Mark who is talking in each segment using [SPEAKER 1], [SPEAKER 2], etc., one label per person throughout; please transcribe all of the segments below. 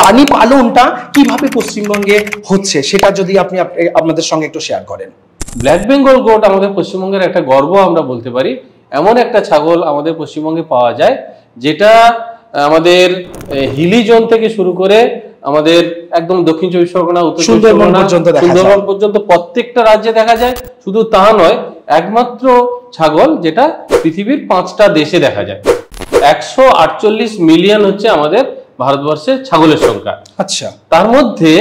[SPEAKER 1] প্রাণী পালনটা কিভাবে পশ্চিমবঙ্গে হচ্ছে সেটা যদি আপনি আপনাদের সঙ্গে একটু শেয়ার করেন।
[SPEAKER 2] ব্ল্যাক বেঙ্গল গোট আমাদের পশ্চিমবঙ্গের একটা গর্ব আমরা বলতে পারি। এমন একটা ছাগল আমাদের পশ্চিমবঙ্গে পাওয়া যায় যেটা আমাদের হিলি জোন থেকে শুরু করে আমাদের একদম দক্ষিণ চব্বিশ পরগনা, উত্তর সুন্দরবন পর্যন্ত প্রত্যেকটা রাজ্যে দেখা যায়। শুধু তা নয়, একমাত্র ছাগল যেটা পৃথিবীর 5টা দেশে দেখা যায়। 148 মিলিয়ন হচ্ছে আমাদের ভারতবর্ষের ছাগলের সংখ্যা।
[SPEAKER 1] আচ্ছা,
[SPEAKER 2] তার মধ্যে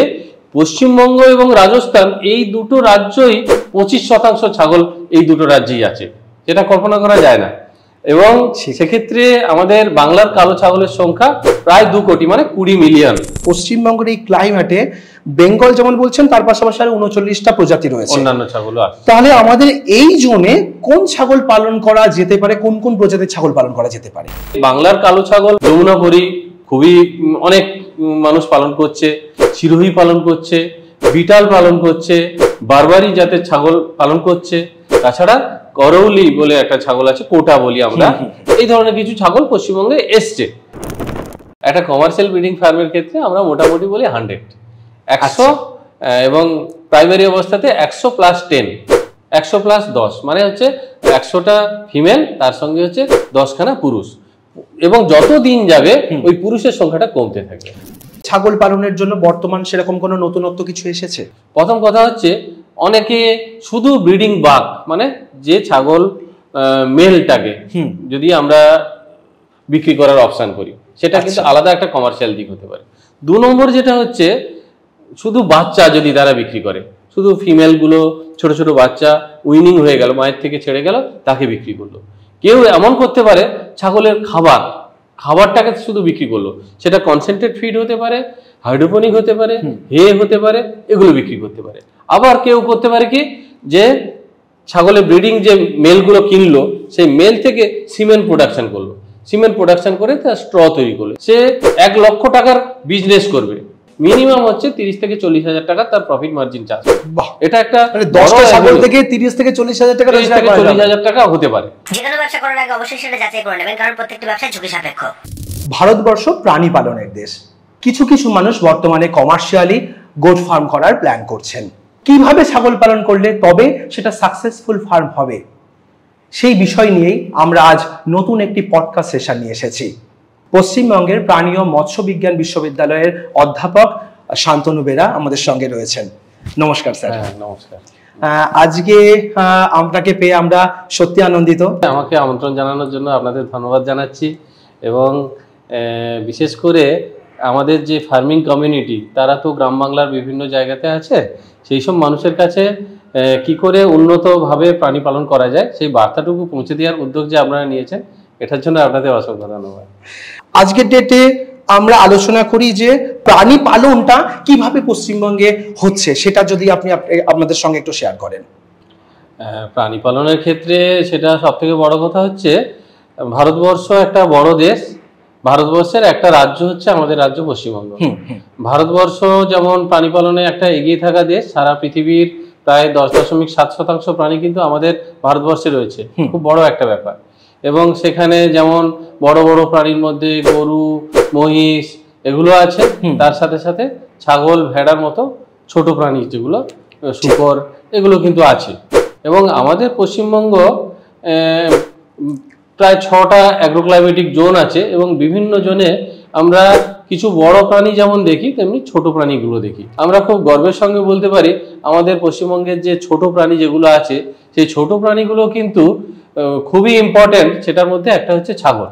[SPEAKER 2] পশ্চিমবঙ্গ এবং রাজস্থান এই দুটো রাজ্যই 25% ছাগল এই দুটো রাজ্যেই আছে, যেটা কল্পনা করা যায় না। এবং সেক্ষেত্রে আমাদের বাংলার কালো ছাগলের সংখ্যা প্রায় 2 কোটি, মানে 20 মিলিয়ন।
[SPEAKER 1] পশ্চিমবঙ্গের এই ক্লাইমেটে বেঙ্গল যেমন বলছেন, তার পাশাপাশি আরো 39টা প্রজাতি রয়েছে,
[SPEAKER 2] অন্যান্য ছাগলও আছে।
[SPEAKER 1] তাহলে আমাদের এই জোনে কোন ছাগল পালন করা যেতে পারে, কোন কোন প্রজাতির ছাগল পালন করা যেতে পারে?
[SPEAKER 2] বাংলার কালো ছাগল যমুনাপুরি খুবই অনেক মানুষ পালন করছে, সিরোহী পালন করছে, বিটাল পালন করছে, বারবারি জাতের ছাগল পালন করছে। তাছাড়া করৌলি বলে একটা ছাগল আছে, কোটা বলি আমরা। এই ধরনের কিছু ছাগল পশ্চিমবঙ্গে এসছে। একটা কমার্শিয়াল ব্রিডিং ফার্মের ক্ষেত্রে আমরা মোটামুটি বলি 100 এবং প্রাইমারি অবস্থাতে 100+10, 100+10, মানে হচ্ছে 100টা ফিমেল, তার সঙ্গে হচ্ছে 10খানা পুরুষ। এবং যত দিন যাবে ওই পুরুষের সংখ্যাটা কমতে থাকবে।
[SPEAKER 1] ছাগল পালনের জন্য বর্তমান সেরকম কোনো নতুনত্ব কিছু এসেছে?
[SPEAKER 2] প্রথম কথা হচ্ছে, অনেকে শুধু ব্রিডিং বাক, মানে যে ছাগল মেলটাকে যদি আমরা বিক্রি করার অপশন করি, সেটা কিন্তু আলাদা একটা কমার্শিয়াল দিক হতে পারে। 2 নম্বর যেটা হচ্ছে, শুধু বাচ্চা যদি তারা বিক্রি করে, শুধু ফিমেলগুলো ছোট ছোট বাচ্চা উইনিং হয়ে গেল, মায়ের থেকে ছেড়ে গেল, তাকে বিক্রি করলো। কেউ এমন করতে পারে ছাগলের খাবারটাকে শুধু বিক্রি করলো, সেটা কনসেন্ট্রেট ফিড হতে পারে, হাইড্রোপনিক হতে পারে, হে হতে পারে, এগুলো বিক্রি করতে পারে। আবার কেউ করতে পারে কি, যে ছাগলের ব্রিডিং যে মেলগুলো কিনলো, সেই মেল থেকে সিমেন্ট প্রোডাকশন করলো, সিমেন্ট প্রোডাকশন করে তার স্ট্র তৈরি করলো। সে 1 লক্ষ টাকার বিজনেস করবে, মিনিমাম হচ্ছে 30 থেকে 40 হাজার টাকা তার প্রফিট মার্জিন চার্জ।
[SPEAKER 1] এটা একটা 10টা ছাগল থেকে 30 থেকে 40 হাজার টাকা,
[SPEAKER 2] 30 থেকে 40 হাজার টাকা হতে পারে।
[SPEAKER 3] যে কোনো ব্যবসা করার আগে অবশ্যই সেটা যাচাই করে নেবেন, কারণ প্রত্যেকটা ব্যবসা ঝুঁকি সাপেক্ষ।
[SPEAKER 1] ভারতবর্ষ প্রাণী পালনের দেশ। কিছু কিছু মানুষ বর্তমানে কমার্শিয়ালি গোট ফার্ম করার প্ল্যান করছেন। কিভাবে ছাগল পালন করলে তবে সেটা সাকসেসফুল ফার্ম হবে, সেই বিষয় নিয়েই আমরা আজ নতুন একটি পডকাস্ট সেশন নিয়ে এসেছি। পশ্চিমবঙ্গের প্রাণী ও মৎস্য বিজ্ঞান বিশ্ববিদ্যালয়ের অধ্যাপক শান্তনু বেরা আমাদের সঙ্গে রয়েছেন। নমস্কার স্যার।
[SPEAKER 2] নমস্কার।
[SPEAKER 1] আজকে আপনাকে পেয়ে আমরা সত্যি আনন্দিত।
[SPEAKER 2] আমাকে আমন্ত্রণ জানানোর জন্য আপনাদের ধন্যবাদ জানাচ্ছি। এবং বিশেষ করে আমাদের যে ফার্মিং কমিউনিটি, তারা তো গ্রাম বাংলার বিভিন্ন জায়গাতে আছে, সেই সব মানুষের কাছে কি করে উন্নতভাবে প্রাণী পালন করা যায়, সেই বার্তাটুকু পৌঁছে দেওয়ার উদ্যোগ যে আপনারা নিয়েছেন, এটার জন্য আপনাদের অসংখ্য ধন্যবাদ।
[SPEAKER 1] আজকের ডেটে আমরা আলোচনা করি যে প্রাণী পালনটা কিভাবে পশ্চিমবঙ্গে হচ্ছে, সেটা যদি আপনি আপনাদের সঙ্গে একটু শেয়ার করেন।
[SPEAKER 2] প্রাণী পালনের ক্ষেত্রে সেটা সবথেকে বড় কথা হচ্ছে, ভারতবর্ষ একটা বড় দেশ, ভারতবর্ষের একটা রাজ্য হচ্ছে আমাদের রাজ্য পশ্চিমবঙ্গ। ভারতবর্ষ যেমন প্রাণী পালনে একটা এগিয়ে থাকা দেশ, সারা পৃথিবীর প্রায় 10.7% প্রাণী কিন্তু আমাদের ভারতবর্ষে রয়েছে, খুব বড় একটা ব্যাপার। এবং সেখানে যেমন বড় বড় প্রাণীর মধ্যে গরু, মহিষ এগুলো আছে, তার সাথে সাথে ছাগল, ভেড়ার মতো ছোট প্রাণী যেগুলো, শূকর, এগুলো কিন্তু আছে। এবং আমাদের পশ্চিমবঙ্গ প্রায় 6টা অ্যাগ্রোক্লাইমেটিক জোন আছে, এবং বিভিন্ন জোনে আমরা কিছু বড় প্রাণী যেমন দেখি, তেমনি ছোট প্রাণীগুলো দেখি। আমরা খুব গর্বের সঙ্গে বলতে পারি, আমাদের পশ্চিমবঙ্গের যে ছোট প্রাণী যেগুলো আছে, সেই ছোট প্রাণীগুলো কিন্তু খুবই ইম্পর্টেন্ট। সেটার মধ্যে একটা হচ্ছে ছাগল।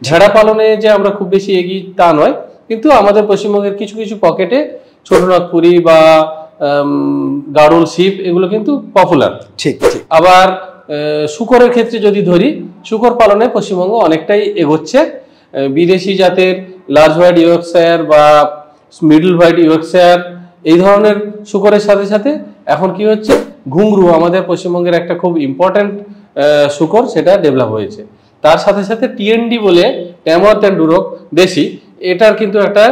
[SPEAKER 2] ভেড়া পালনে যে আমরা খুব বেশি এগিয়ে তা নয়, কিন্তু আমাদের পশ্চিমবঙ্গের কিছু কিছু পকেটে ছোটনাগপুরি বা গাড়ল, শিপ, এগুলো কিন্তু পপুলার।
[SPEAKER 1] ঠিক।
[SPEAKER 2] আবার শূকরের ক্ষেত্রে যদি ধরি, শূকর পালনে পশ্চিমবঙ্গ অনেকটাই এগোচ্ছে। বিদেশি জাতের লার্জ হোয়াইট ইয়র্কশায়ার বা মিডল হোয়াইট ইয়র্কশায়ার, এই ধরনের শূকরের সাথে সাথে এখন কি হচ্ছে, ঘুংরু আমাদের পশ্চিমবঙ্গের একটা খুব ইম্পর্টেন্ট শূকর, সেটা ডেভেলপ হয়েছে। তার সাথে সাথে টিএনডি বলে, ট্যামওয়ার্থ অ্যান্ড ডুরক দেশি, এটার কিন্তু একটা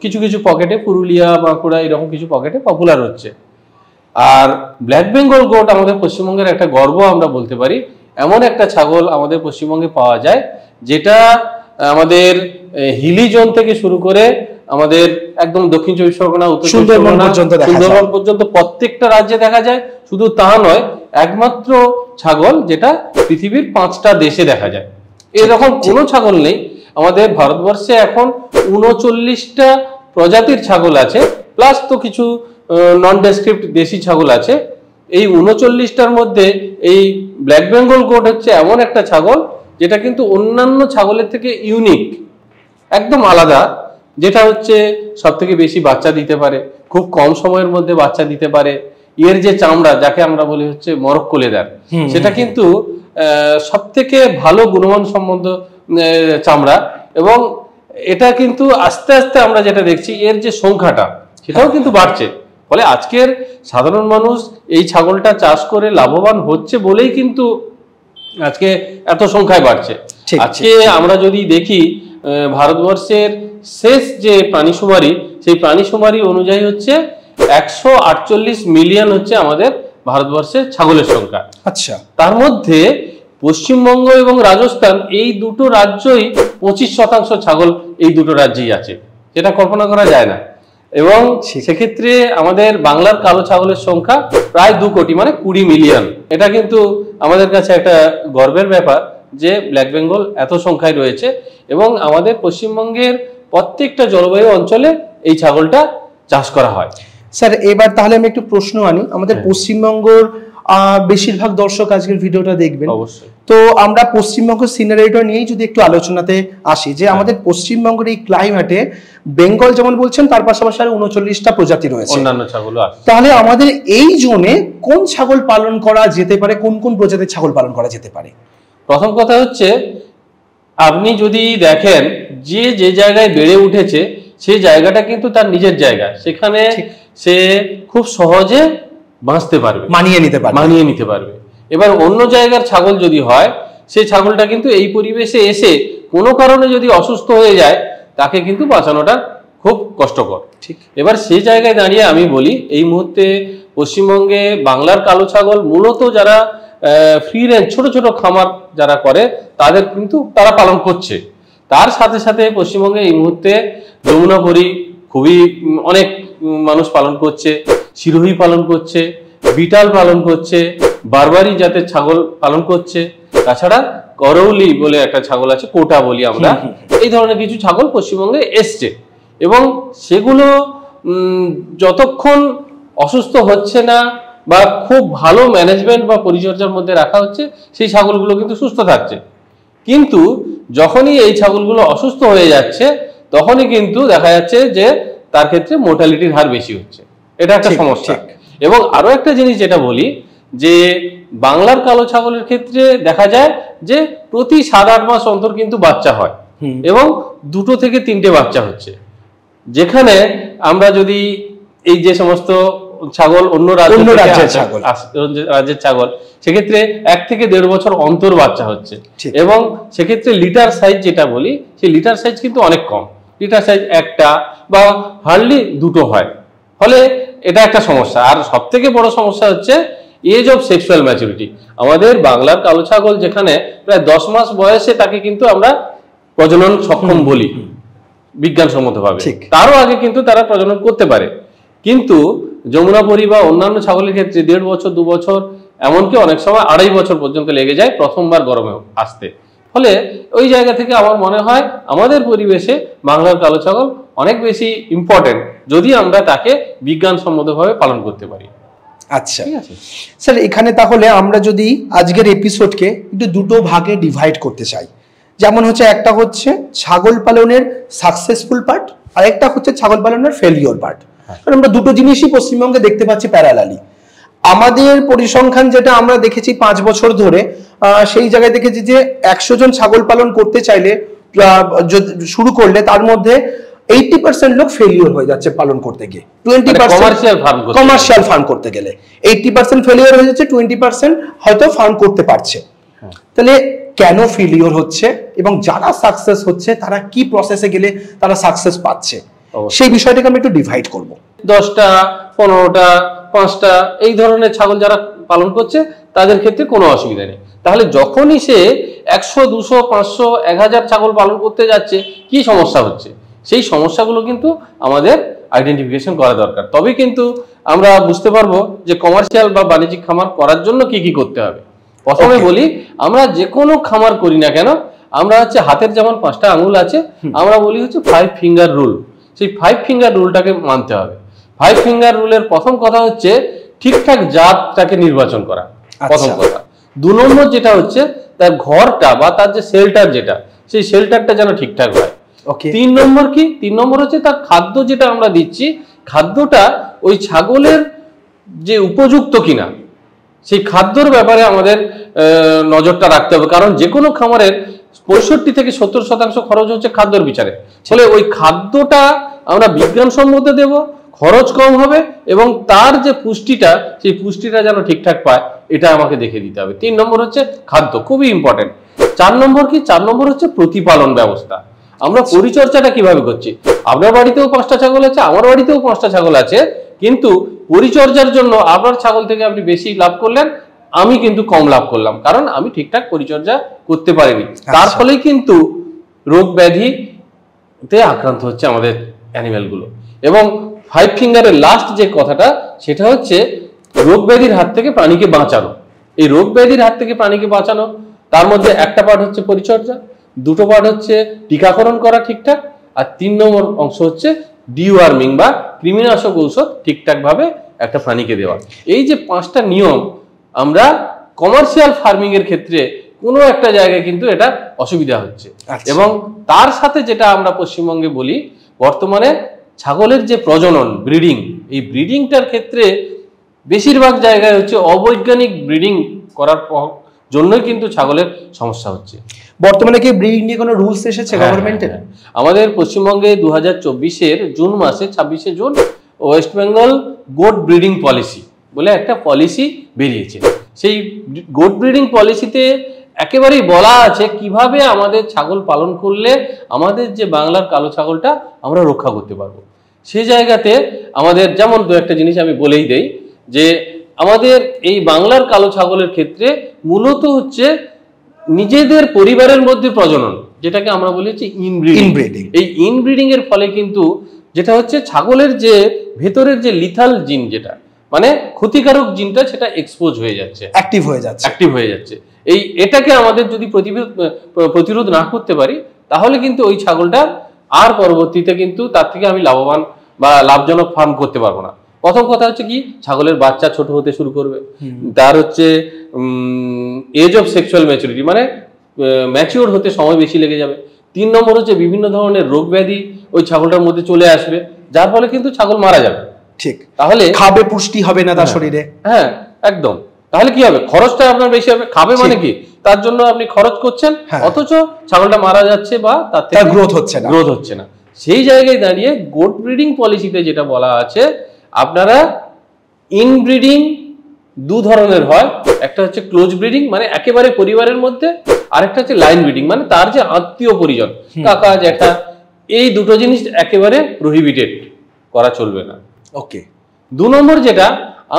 [SPEAKER 2] কিছু কিছু পকেটে, পুরুলিয়া, বাঁকুড়া, এরকম কিছু পকেটে পপুলার হচ্ছে। আর ব্ল্যাক বেঙ্গল গোট আমাদের পশ্চিমবঙ্গের একটা গর্ব আমরা বলতে পারি। এমন একটা ছাগল আমাদের পশ্চিমবঙ্গে পাওয়া যায় যেটা আমাদের হিলি জোন থেকে শুরু করে আমাদের একদম দক্ষিণ চব্বিশ পরগনা, উত্তর চব্বিশ
[SPEAKER 1] সুন্দরবন
[SPEAKER 2] পরগনা,
[SPEAKER 1] পর্যন্ত দেখা যায়।
[SPEAKER 2] সুন্দরবন পর্যন্ত প্রত্যেকটা রাজ্যে দেখা যায়। শুধু তা নয়, একমাত্র ছাগল যেটা পৃথিবীর 5টা দেশে দেখা যায়। এরকম কোনো ছাগল নেই। আমাদের ভারতবর্ষে এখন 39টা প্রজাতির ছাগল আছে, প্লাস তো কিছু নন ডেসক্রিপ্ট দেশি ছাগল আছে। এই 39টার মধ্যে এই ব্ল্যাক বেঙ্গল গোট হচ্ছে এমন একটা ছাগল যেটা কিন্তু অন্যান্য ছাগলের থেকে ইউনিক, একদম আলাদা। যেটা হচ্ছে সব থেকে বেশি বাচ্চা দিতে পারে, খুব কম সময়ের মধ্যে বাচ্চা দিতে পারে। এর যে চামড়া, যাকে আমরা বলি হচ্ছে মরক্কো লেদার, সেটা কিন্তু সব থেকে ভালো গুণমান সম্বন্ধ চামড়া। এবং এটা কিন্তু আস্তে আস্তে আমরা যেটা দেখছি, এর যে সংখ্যাটা সেটাও কিন্তু বাড়ছে। ফলে আজকের সাধারণ মানুষ এই ছাগলটা চাষ করে লাভবান হচ্ছে বলেই কিন্তু আজকে এত সংখ্যায় বাড়ছে। আজকে আমরা যদি দেখি ভারতবর্ষের শেষ যে প্রাণী শুমারি, সেই প্রাণী শুমারি অনুযায়ী হচ্ছে 148 মিলিয়ন হচ্ছে আমাদের ভারতবর্ষের ছাগলের সংখ্যা।
[SPEAKER 1] আচ্ছা,
[SPEAKER 2] তার মধ্যে পশ্চিমবঙ্গ এবং রাজস্থান, এই দুটো রাজ্যই 25% ছাগল এই দুটো রাজ্যেই আছে, যেটা কল্পনা করা যায় না। এবং সেক্ষেত্রে আমাদের বাংলার কালো ছাগলের সংখ্যা প্রায় 2 কোটি, মানে 20 মিলিয়ন। এটা কিন্তু আমাদের কাছে একটা গর্বের ব্যাপার যে ব্ল্যাক বেঙ্গল এত সংখ্যায় রয়েছে। এবং আমাদের পশ্চিমবঙ্গের প্রত্যেকটা জলবায়ু অঞ্চলে এই ছাগলটা চাষ করা হয়।
[SPEAKER 1] স্যার, এবার তাহলে আমি একটু প্রশ্ন আনি। আমাদের পশ্চিমবঙ্গের বেশিরভাগ দর্শক আজকের ভিডিওটা দেখবেন,
[SPEAKER 2] অবশ্যই।
[SPEAKER 1] তো আমরা পশ্চিমবঙ্গ সিনারিটা নিয়েই যদি একটু আলোচনাতে আসি, যে আমাদের পশ্চিমবঙ্গের এই ক্লাইমেটে বেঙ্গল যেমন বলছেন, তার পাশাপাশি আরো 39টা প্রজাতি রয়েছে,
[SPEAKER 2] অন্যান্য ছাগলও আছে।
[SPEAKER 1] তাহলে আমাদের এই জোনে কোন ছাগল পালন করা যেতে পারে, কোন কোন প্রজাতির ছাগল পালন করা যেতে পারে?
[SPEAKER 2] প্রথম কথা হচ্ছে, আপনি যদি দেখেন যে যে জায়গায় বেড়ে উঠেছে সেই জায়গাটা কিন্তু তার নিজের জায়গা, সেখানে সে খুব সহজে বাঁচতে পারবে, মানিয়ে নিতে পারবে। এবার অন্য জায়গার ছাগল যদি হয়, সেই ছাগলটা কিন্তু এই পরিবেশে এসে কোনো কারণে যদি অসুস্থ হয়ে যায়, তাকে কিন্তু বাঁচানোটা খুব কষ্টকর। ঠিক। এবার সেই জায়গায় দাঁড়িয়ে আমি বলি, এই মুহূর্তে পশ্চিমবঙ্গে বাংলার কালো ছাগল মূলত যারা ফ্রি রেঞ্জ ছোট ছোট খামার যারা করে, তাদের কিন্তু তারা পালন করছে। তার সাথে সাথে পশ্চিমবঙ্গে এই মুহূর্তে যমুনাপুরী খুবই অনেক মানুষ পালন করছে, সিরোহী পালন করছে, বিটাল পালন করছে, বারবারি জাতের ছাগল পালন করছে। তাছাড়া করৌলি বলে একটা ছাগল আছে, কোটা বলি আমরা, এই ধরনের কিছু ছাগল পশ্চিমবঙ্গে এসছে। এবং সেগুলো যতক্ষণ অসুস্থ হচ্ছে না বা খুব ভালো ম্যানেজমেন্ট বা পরিচর্যার মধ্যে রাখা হচ্ছে, সেই ছাগলগুলো কিন্তু সুস্থ থাকছে। কিন্তু যখনই এই ছাগলগুলো অসুস্থ হয়ে যাচ্ছে, তখনই কিন্তু দেখা যাচ্ছে যে তার ক্ষেত্রে মোর্টালিটির হার বেশি হচ্ছে। এটা একটা সমস্যা। এবং আরো একটা জিনিস যেটা বলি, যে বাংলার কালো ছাগলের ক্ষেত্রে দেখা যায় যে প্রতি 7-8 মাস অন্তর কিন্তু বাচ্চা হয়, এবং 2 থেকে 3টে বাচ্চা হচ্ছে। যেখানে আমরা যদি এই যে সমস্ত ছাগল অন্য রাজ্যের ছাগল, সেক্ষেত্রে 1 থেকে 1.5 বছর অন্তর বাচ্চা হচ্ছে। এবং সেক্ষেত্রে লিটার সাইজ যেটা বলি, সেই লিটার সাইজ কিন্তু অনেক কম, লিটার সাইজ 1টা বা হার্ডলি 2টো হয়। ফলে এটা একটা সমস্যা। আর সব থেকে বড় সমস্যা হচ্ছে এজ অফ সেক্সুয়াল ম্যাচুরিটি। আমাদের বাংলার কালো ছাগল যেখানে প্রায় 10 মাস বয়সে তাকে কিন্তু আমরা প্রজনন সক্ষম বলি বিজ্ঞানসম্মতভাবে, তারও আগে কিন্তু তারা প্রজনন করতে পারে। কিন্তু যমুনাপুরী বা অন্যান্য ছাগলের ক্ষেত্রে 1.5 বছর, 2 বছর, এমনকি অনেক সময় 2.5 বছর পর্যন্ত লেগে যায় প্রথমবার গরমে আসতে। ফলে ওই জায়গা থেকে আমার মনে হয় আমাদের পরিবেশে বাংলার কালো ছাগল অনেক বেশি ইম্পর্টেন্ট, যদি আমরা তাকে বিজ্ঞানসম্মতভাবে পালন করতে পারি।
[SPEAKER 1] আচ্ছা স্যার, এখানে তাহলে আমরা যদি আজকের এপিসোডকে একটু 2টো ভাগে ডিভাইড করতে চাই, যেমন হচ্ছে একটা হচ্ছে ছাগল পালনের সাকসেসফুল পার্ট, আর একটা হচ্ছে ছাগল পালনের ফেলিওর পার্ট। কারণ আমরা দুটো জিনিসই পশ্চিমবঙ্গে দেখতে পাচ্ছি প্যারালালি। আমাদের পরিসংখ্যান যেটা আমরা দেখেছি 5 বছর ধরে, সেই জায়গায় দেখেছি যে 100 জন ছাগল পালন করতে চাইলে শুরু করলে তার মধ্যে 80% লোক ফেলিওর হয়ে যাচ্ছে পালন করতে গিয়ে। 20% কমার্শিয়াল ফার্ম করতে গেলে 80% ফেলিওর হয়ে যাচ্ছে, 20% হয়তো ফার্ম করতে পারছে। তাহলে কেন ফেলিওর হচ্ছে এবং যারা সাকসেস হচ্ছে তারা কি প্রসেসে গেলে তারা সাকসেস পাচ্ছে, সেই বিষয়টাকে আমি একটু ডিভাইড করব।
[SPEAKER 2] 10টা, 15টা, 5টা এই ধরনের ছাগল যারা পালন করছে তাদের ক্ষেত্রে কোনো অসুবিধা নেই। তাহলে যখনই সে 100, 200, 500, 1000 ছাগল পালন করতে যাচ্ছে, কি সমস্যা হচ্ছে? সেই সমস্যাগুলো কিন্তু আমাদের আইডেন্টিফিকেশন করা দরকার। তবে কিন্তু আমরা বুঝতে পারবো যে কমার্শিয়াল বা বাণিজ্যিক খামার করার জন্য কি কি করতে হবে। প্রথমে বলি, আমরা যে কোনো খামার করি না কেন, আমরা হচ্ছে হাতের যেমন 5টা আঙুল আছে, আমরা বলি হচ্ছে 5 ফিঙ্গার রুল। সেই 5 ফিঙ্গার রুলটাকে মানতে হবে। 5 ফিঙ্গার রুলের প্রথম কথা হচ্ছে ঠিকঠাক জাতটাকে নির্বাচন করা, প্রথম কথা। 2 নম্বর যেটা হচ্ছে তার ঘরটা বা তার যে শেল্টার, যেটা সেই শেল্টারটা যেন ঠিকঠাক হয়। 3 নম্বর কি, 3 নম্বর হচ্ছে তার খাদ্য যেটা আমরা দিচ্ছি, খাদ্যটা ওই ছাগলের যে উপযুক্ত কিনা, সেই খাদ্যর ব্যাপারে আমাদের নজরটা রাখতে হবে। কারণ যে কোনো খামারের 65 থেকে 70% খরচ হচ্ছে খাদ্যর বিচারে। ফলে ওই খাদ্যটা আমরা বিজ্ঞানসম্মত দেব, খরচ কম হবে এবং তার যে পুষ্টিটা, সেই পুষ্টিটা যেন ঠিকঠাক পায়, এটা আমাকে দেখে দিতে হবে। 3 নম্বর হচ্ছে খাদ্য, খুবই ইম্পর্টেন্ট। 4 নম্বর কি, 4 নম্বর হচ্ছে প্রতিপালন ব্যবস্থা। আমরা পরিচর্যাটা কিভাবে করছি। আপনার বাড়িতেও 5টা ছাগল আছে, আমার বাড়িতেও 5টা ছাগল আছে, কিন্তু পরিচর্যার জন্য আপনার ছাগল থেকে আপনি বেশি লাভ করলেন, আমি কিন্তু কম লাভ করলাম, কারণ আমি ঠিকঠাক পরিচর্যা করতে পারিনি। তার ফলেই কিন্তু রোগ ব্যাধিতে আক্রান্ত হচ্ছে আমাদের অ্যানিমেলগুলো। এবং 5 ফিঙ্গারের লাস্ট যে কথাটা, সেটা হচ্ছে রোগ ব্যাধির হাত থেকে প্রাণীকে বাঁচানো। এই রোগ ব্যাধির হাত থেকে প্রাণীকে বাঁচানো, তার মধ্যে একটা পার্ট হচ্ছে পরিচর্যা, 2টো পার্ট হচ্ছে টিকাকরণ করা ঠিকঠাক, আর 3 নম্বর অংশ হচ্ছে ডিওয়ার্মিং বা কৃমিনাশক ঔষধ ঠিকঠাক ভাবে একটা প্রাণীকে দেওয়া। এই যে 5টা নিয়ম, আমরা কমার্শিয়াল ফার্মিং এর ক্ষেত্রে কোনো একটা জায়গায় কিন্তু এটা অসুবিধা হচ্ছে। এবং তার সাথে যেটা আমরা পশ্চিমবঙ্গে বলি, বর্তমানে ছাগলের যে প্রজনন, ব্রিডিং, এই ব্রিডিংটার ক্ষেত্রে বেশিরভাগ জায়গায় হচ্ছে অবৈজ্ঞানিক ব্রিডিং করার জন্যই কিন্তু ছাগলের সমস্যা হচ্ছে।
[SPEAKER 1] বর্তমানে কি ব্রিডিং নিয়ে কোনো রুলস এসেছে গভর্নমেন্টের?
[SPEAKER 2] আমাদের পশ্চিমবঙ্গে 2024-এর জুন মাসে 26শে June west Bengal goat breeding policy বলে একটা পলিসি বেরিয়েছে। সেই গোট ব্রিডিং পলিসিতে একেবারেই বলা আছে কিভাবে আমাদের ছাগল পালন করলে আমাদের যে বাংলার কালো ছাগলটা আমরা রক্ষা করতে পারবো। সেই জায়গাতে আমাদের যেমন 2-একটা জিনিস আমি বলেই দেই, যে আমাদের এই বাংলার কালো ছাগলের ক্ষেত্রে মূলত হচ্ছে নিজেদের পরিবারের মধ্যে প্রজনন, যেটাকে আমরা বলি হচ্ছে ইনব্রিডিং। এই ইনব্রিডিং এর ফলে কিন্তু যেটা হচ্ছে ছাগলের যে ভেতরের যে লিথাল জিন, যেটা মানে ক্ষতিকারক জিনটা, সেটা এক্সপোজ হয়ে যাচ্ছে, অ্যাক্টিভ হয়ে যাচ্ছে। এটাকে আমাদের যদি প্রতিরোধ না করতে পারি, তাহলে কিন্তু ওই ছাগলটা আর পরবর্তীতে কিন্তু তার থেকে আমি লাভবান বা লাভজনক ফার্ম করতে পারবো না। প্রথম কথা হচ্ছে কি, ছাগলের বাচ্চা ছোট হতে শুরু করবে, তার হচ্ছে এজ অফ সেক্সুয়াল ম্যাচুরিটি মানে ম্যাচিওর হতে সময় বেশি লেগে যাবে। 3 নম্বর হচ্ছে বিভিন্ন ধরনের রোগ ব্যাধি ওই ছাগলটার মধ্যে চলে আসবে, যার ফলে কিন্তু ছাগল মারা যাবে। ঠিক, তাহলে খাবে, পুষ্টি হবে না তার শরীরে। হ্যাঁ, একদম। তাহলে কি হবে, খরচটা আপনার বেশি হবে। খাবে মানে কি, তার জন্য আপনি খরচ করছেন, অথচ ছাগলটা মারা যাচ্ছে বা তার থেকে গ্রোথ হচ্ছে না। সেই জায়গায় দাঁড়িয়ে গোট ব্রিডিং পলিসিতে যেটা বলা আছে, আপনারা ইনব্রিডিং 2 ধরনের হয়। একটা হচ্ছে ক্লোজ ব্রিডিং মানে একেবারে পরিবারের মধ্যে, আরেকটা হচ্ছে লাইন ব্রিডিং মানে তার যে আত্মীয় পরিজন, কাকা জ্যাঠা, এই 2টো জিনিস একেবারে প্রহিবিটেড করা চলবে না। ওকে। 2 নম্বর যেটা,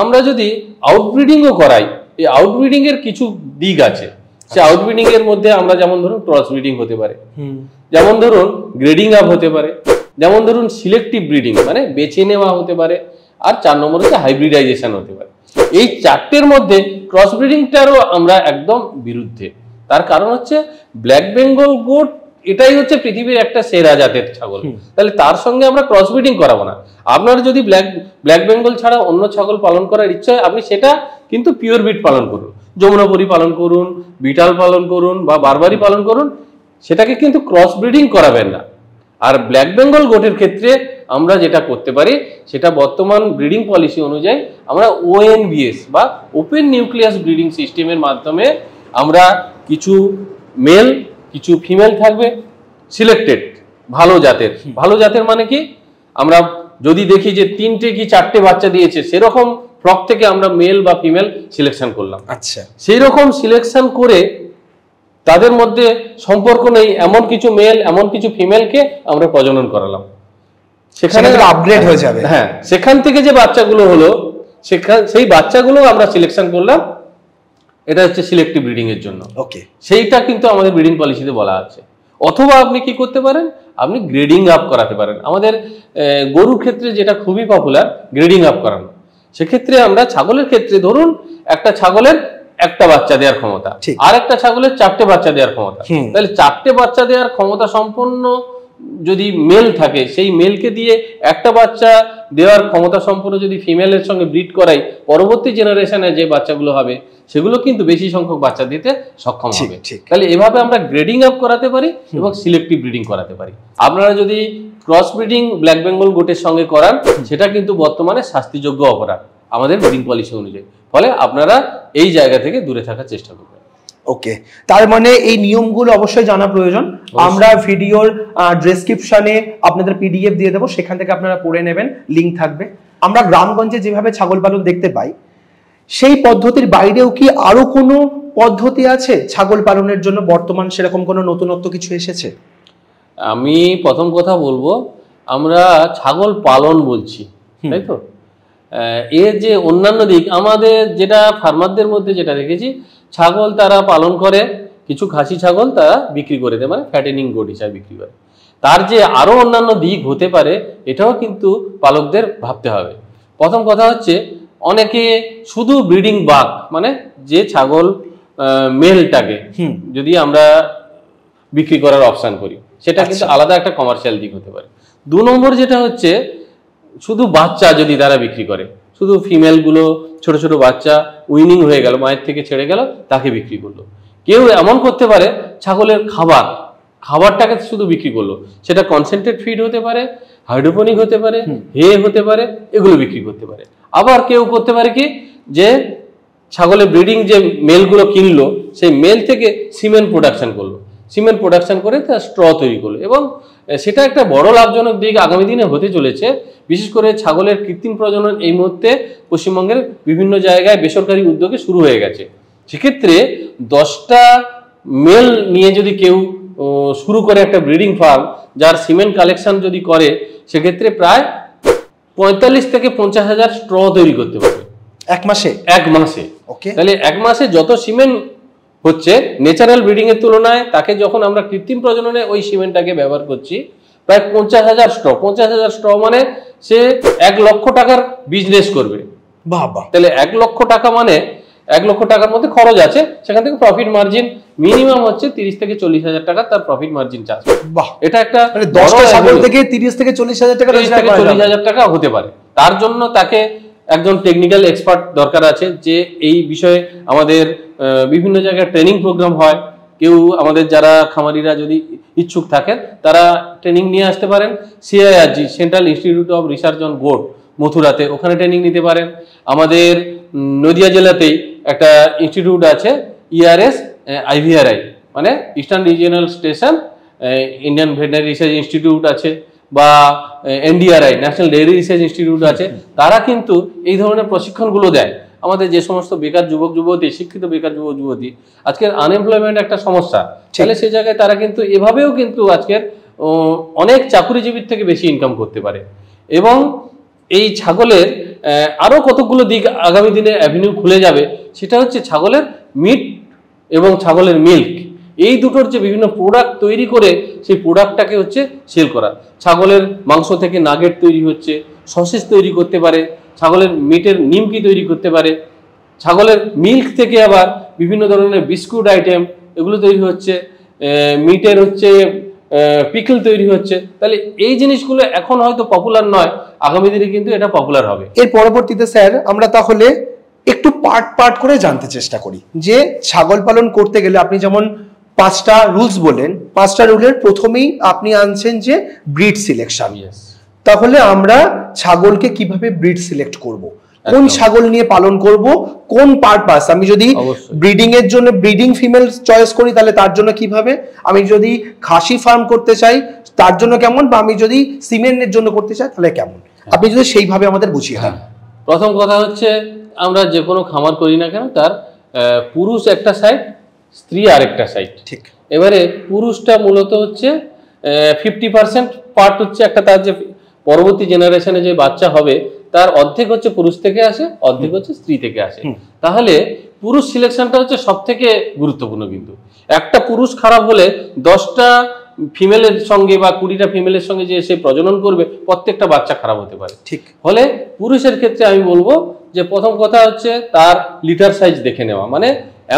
[SPEAKER 2] আমরা যদি আউটব্রিডিংও করাই, এই আউটব্রিডিং এর কিছু দিক আছে। সে আউটব্রিডিং এর মধ্যে আমরা যেমন ধরুন ক্রস ব্রিডিং হতে পারে, যেমন ধরুন গ্রেডিং আপ হতে পারে, যেমন ধরুন সিলেক্টিভ ব্রিডিং মানে বেছে নেওয়া হতে পারে, আর 4 নম্বর হচ্ছে হাইব্রিডাইজেশন হতে পারে। এই 4টের মধ্যে ক্রস ব্রিডিংটারও আমরা একদম বিরুদ্ধে। তার কারণ হচ্ছে ব্ল্যাক বেঙ্গল গোট এটাই হচ্ছে পৃথিবীর একটা সেরা জাতের ছাগল, তাহলে তার সঙ্গে আমরা ক্রস ব্রিডিং করাবো না। আপনার যদি ব্ল্যাক বেঙ্গল ছাড়া অন্য ছাগল পালন করার ইচ্ছা হয়, আপনি সেটা কিন্তু পিওর বিট পালন করুন, যমুনাপুরি পালন করুন, বিটাল পালন করুন বা বারবারি পালন করুন, সেটাকে কিন্তু ক্রস ব্রিডিং করাবেন না। আর ব্ল্যাক বেঙ্গল গোটের ক্ষেত্রে আমরা যেটা করতে পারি, সেটা বর্তমান ব্রিডিং পলিসি অনুযায়ী আমরা ONBS বা ওপেন নিউক্লিয়াস ব্রিডিং সিস্টেমের মাধ্যমে আমরা কিছু মেল কিছু ফিমেল থাকবে সিলেক্টেড ভালো জাতের মানে কি, আমরা যদি দেখি যে 3টে কি 4টে বাচ্চা দিয়েছে, সেরকম ফ্লক থেকে আমরা মেল বা ফিমেল সিলেকশন করলাম। আচ্ছা, সেই রকম সিলেকশন করে তাদের মধ্যে সম্পর্ক নেই এমন কিছু মেল এমন কিছু ফিমেলকে আমরা প্রজনন করালাম, সেখানে আপগ্রেড হয়ে যাবে। হ্যাঁ, সেখান থেকে যে বাচ্চাগুলো হলো, সেই বাচ্চাগুলো আমরা সিলেকশন করলাম, এটা হচ্ছে সিলেক্টিভ ব্রিডিং এর জন্য। ওকে, সেইটা কিন্তু আমাদের ব্রিডিং পলিসিতে বলা আছে। অথবা আপনি কি করতে পারেন, আপনি গ্রেডিং আপ করাতে পারেন। আমাদের গরুর ক্ষেত্রে যেটা খুবই পপুলার, গ্রেডিং আপ করানো। সেক্ষেত্রে আমরা ছাগলের ক্ষেত্রে ধরুন একটা ছাগলের একটা বাচ্চা দেওয়ার ক্ষমতা, আর একটা ছাগলের 4টে বাচ্চা দেওয়ার ক্ষমতা, তাহলে 4টে বাচ্চা দেওয়ার ক্ষমতা সম্পন্ন যদি মেল থাকে, সেই মেলকে দিয়ে একটা বাচ্চা দেওয়ার ক্ষমতা সম্পন্ন যদি ফিমেলের সঙ্গে ব্রিড করাই, পরবর্তী জেনারেশনে যে বাচ্চাগুলো হবে সেগুলো কিন্তু বেশি সংখ্যক বাচ্চা দিতে সক্ষম হবে। তাহলে এভাবে আমরা গ্রেডিং আপ করাতে পারি এবং সিলেক্টিভ ব্রিডিং করাতে পারি। আপনারা যদি ক্রস ব্রিডিং ব্ল্যাক বেঙ্গল গোটের সঙ্গে করান, সেটা কিন্তু বর্তমানে শাস্তিযোগ্য অপরাধ আমাদের ব্রিডিং পলিসি অনুযায়ী। ফলে আপনারা এই জায়গা থেকে দূরে থাকার চেষ্টা করবেন।
[SPEAKER 1] ওকে, তার মানে এই নিয়মগুলো অবশ্যই জানা প্রয়োজন। আমরা ভিডিওর ডেসক্রিপশনে আপনাদের পিডিএফ দিয়ে দেবো, সেখান থেকে আপনারা পড়ে নেবেন, লিঙ্ক থাকবে। আমরা গ্রামগঞ্জে যেভাবে ছাগল পালন দেখতে পাই, সেই পদ্ধতির বাইরেও কি আরো কোনো পদ্ধতি আছে ছাগল পালনের জন্য? বর্তমান সেরকম কোনো নতুনত্ব কিছু এসেছে?
[SPEAKER 2] আমি প্রথম কথা বলবো, আমরা ছাগল পালন বলছি, তাই তো, এর যে অন্যান্য দিক আমাদের যেটা ফার্মারদের মধ্যে যেটা দেখেছি, ছাগল তারা পালন করে, কিছু খাসি ছাগল তারা বিক্রি করে দেয়, মানে ফ্যাটেনিং গোট হিসাবে বিক্রি করে। তার যে আরো অন্যান্য দিক হতে পারে, এটাও কিন্তু পালকদের ভাবতে হবে। প্রথম কথা হচ্ছে, অনেকে শুধু ব্রিডিং বাক, মানে যে ছাগল মেলটাকে যদি আমরা বিক্রি করার অপশন করি, সেটা কিন্তু আলাদা একটা কমার্শিয়াল দিক হতে পারে। 2 নম্বর যেটা হচ্ছে, শুধু বাচ্চা যদি তারা বিক্রি করে, শুধু ফিমেলগুলো ছোট ছোট বাচ্চা উইনিং হয়ে গেল, মায়ের থেকে ছেড়ে গেল, তাকে বিক্রি করলো। কেউ এমন করতে পারে, ছাগলের খাবারটাকে শুধু বিক্রি করলো, সেটা কনসেন্ট্রেট ফিড হতে পারে, হাইড্রোপনিক হতে পারে, হে হতে পারে, এগুলো বিক্রি করতে পারে। আবার কেউ করতে পারে কি, যে ছাগলের ব্রিডিং যে মেলগুলো কিনলো, সেই মেল থেকে সিমেন্ট প্রোডাকশন করলো, সিমেন্ট প্রোডাকশন করে তার স্ট্র তৈরি করলো, এবং সেটা একটা বড় লাভজনক দিক আগামী দিনে হতে চলেছে। বিশেষ করে ছাগলের কৃত্রিম প্রজনন এই মুহূর্তে পশ্চিমবঙ্গের বিভিন্ন জায়গায় বেসরকারি উদ্যোগে শুরু হয়ে গেছে। সেক্ষেত্রে 10টা মেল নিয়ে যদি কেউ শুরু করে একটা ব্রিডিং ফার্ম, যার সিমেন্ট কালেকশন যদি করে, সেক্ষেত্রে প্রায় 45 থেকে 50 হাজার স্ট্র তৈরি করতে পারবে এক মাসে। তাহলে এক মাসে যত সিমেন্ট হচ্ছে ন্যাচারাল ব্রিডিং এর তুলনায়, তাকে যখন আমরা কৃত্রিম প্রজননে ওই সিমেন্টটাকে ব্যবহার করছি, প্রায় 50 হাজার স্ট্র। 50 হাজার স্ট্র মানে সে 1 লক্ষ টাকার বিজনেস করবে। তাহলে 1 লক্ষ টাকা মানে 1 লক্ষ টাকার মধ্যে খরচ আছে, সেখান থেকে প্রফিট মার্জিন মিনিমাম হচ্ছে 30 থেকে 40 হাজার টাকা তার প্রফিট মার্জিন চার্জ। এটা একটা
[SPEAKER 1] 10টা ছাগল থেকে 30 থেকে 40 হাজার টাকা,
[SPEAKER 2] 30 থেকে 40 হাজার টাকা হতে পারে। তার জন্য তাকে একজন টেকনিক্যাল এক্সপার্ট দরকার আছে, যে এই বিষয়ে আমাদের বিভিন্ন জায়গায় ট্রেনিং প্রোগ্রাম হয়। কেউ আমাদের যারা খামারিরা যদি ইচ্ছুক থাকেন, তারা ট্রেনিং নিয়ে আসতে পারেন। CIRG, central institute of research on goat, মথুরাতে, ওখানে ট্রেনিং নিতে পারেন। আমাদের নদিয়া জেলাতেই একটা ইনস্টিটিউট আছে, ERS IVRI, মানে eastern regional station Indian veterinary research institute আছে, বা NDRI, national dairy research institute আছে। তারা কিন্তু এই ধরনের প্রশিক্ষণগুলো দেয়। আমাদের যে সমস্ত বেকার যুবক যুবতী, শিক্ষিত বেকার যুবক যুবতী, আজকের আনএমপ্লয়মেন্ট একটা সমস্যা, তাহলে সেই জায়গায় তারা কিন্তু এভাবেও কিন্তু আজকের অনেক চাকুরিজীবীর থেকে বেশি ইনকাম করতে পারে। এবং এই ছাগলের আরো কতগুলো দিক আগামী দিনে অ্যাভিনিউ খুলে যাবে, সেটা হচ্ছে ছাগলের মিট এবং ছাগলের মিল্ক, এই দুটোর যে বিভিন্ন প্রোডাক্ট তৈরি করে সেই প্রোডাক্টটাকে হচ্ছে সেল করা। ছাগলের মাংস থেকে নাগেট তৈরি হচ্ছে, সসেজ তৈরি করতে পারে, ছাগলের মিটের নিমকি তৈরি করতে পারে, ছাগলের মিল্ক থেকে আবার বিভিন্ন ধরনের বিস্কুট আইটেম এগুলো তৈরি হচ্ছে, মিটের হচ্ছে পিকল তৈরি হচ্ছে। তাহলে এই জিনিসগুলো এখন হয়তো পপুলার নয়, আগামী দিনে কিন্তু এটা পপুলার হবে।
[SPEAKER 1] এর পরবর্তীতে স্যার আমরা তাহলে একটু পার্ট করে জানতে চেষ্টা করি, যে ছাগল পালন করতে গেলে আপনি যেমন 5টা রুলস বলেন, 5টা রুলের প্রথমেই আপনি আনছেন যে ব্রিড সিলেকশন। তাহলে আমরা ছাগলকে কিভাবে ব্রিড সিলেক্ট করব, কোন ছাগল নিয়ে পালন করব, কোন পারপাস, আমি যদি ব্রিডিং এর জন্য ব্রিডিং ফিমেল চয়েস করি তাহলে তার জন্য কিভাবে, আমি যদি খাসি ফার্ম করতে চাই তার জন্য কেমন, বা আমি যদি সিমেন্টের জন্য করতে চাই তাহলে কেমন, আপনি যদি সেইভাবে আমাদের বুঝিয়ে দেন।
[SPEAKER 2] প্রথম কথা হচ্ছে, আমরা যে কোনো খামার করি না কেন, তার পুরুষ একটা সাইড, স্ত্রী আরেকটা সাইড।
[SPEAKER 1] ঠিক।
[SPEAKER 2] এবারে পুরুষটা মূলত হচ্ছে 50% পার্ট হচ্ছে একটা, তার যে পরবর্তী জেনারেশনে যে বাচ্চা হবে তার অর্ধেক হচ্ছে পুরুষ থেকে আসে, অর্ধেক হচ্ছে স্ত্রী থেকে আসে। তাহলে পুরুষ সিলেকশনটা হচ্ছে সব থেকে গুরুত্বপূর্ণ। কিন্তু একটা পুরুষ খারাপ হলে 10টা ফিমেলের সঙ্গে বা 20টা ফিমেলের সঙ্গে যে সে প্রজনন করবে, প্রত্যেকটা বাচ্চা খারাপ হতে পারে।
[SPEAKER 1] ঠিক।
[SPEAKER 2] ফলে পুরুষের ক্ষেত্রে আমি বলবো যে প্রথম কথা হচ্ছে তার লিটার সাইজ দেখে নেওয়া, মানে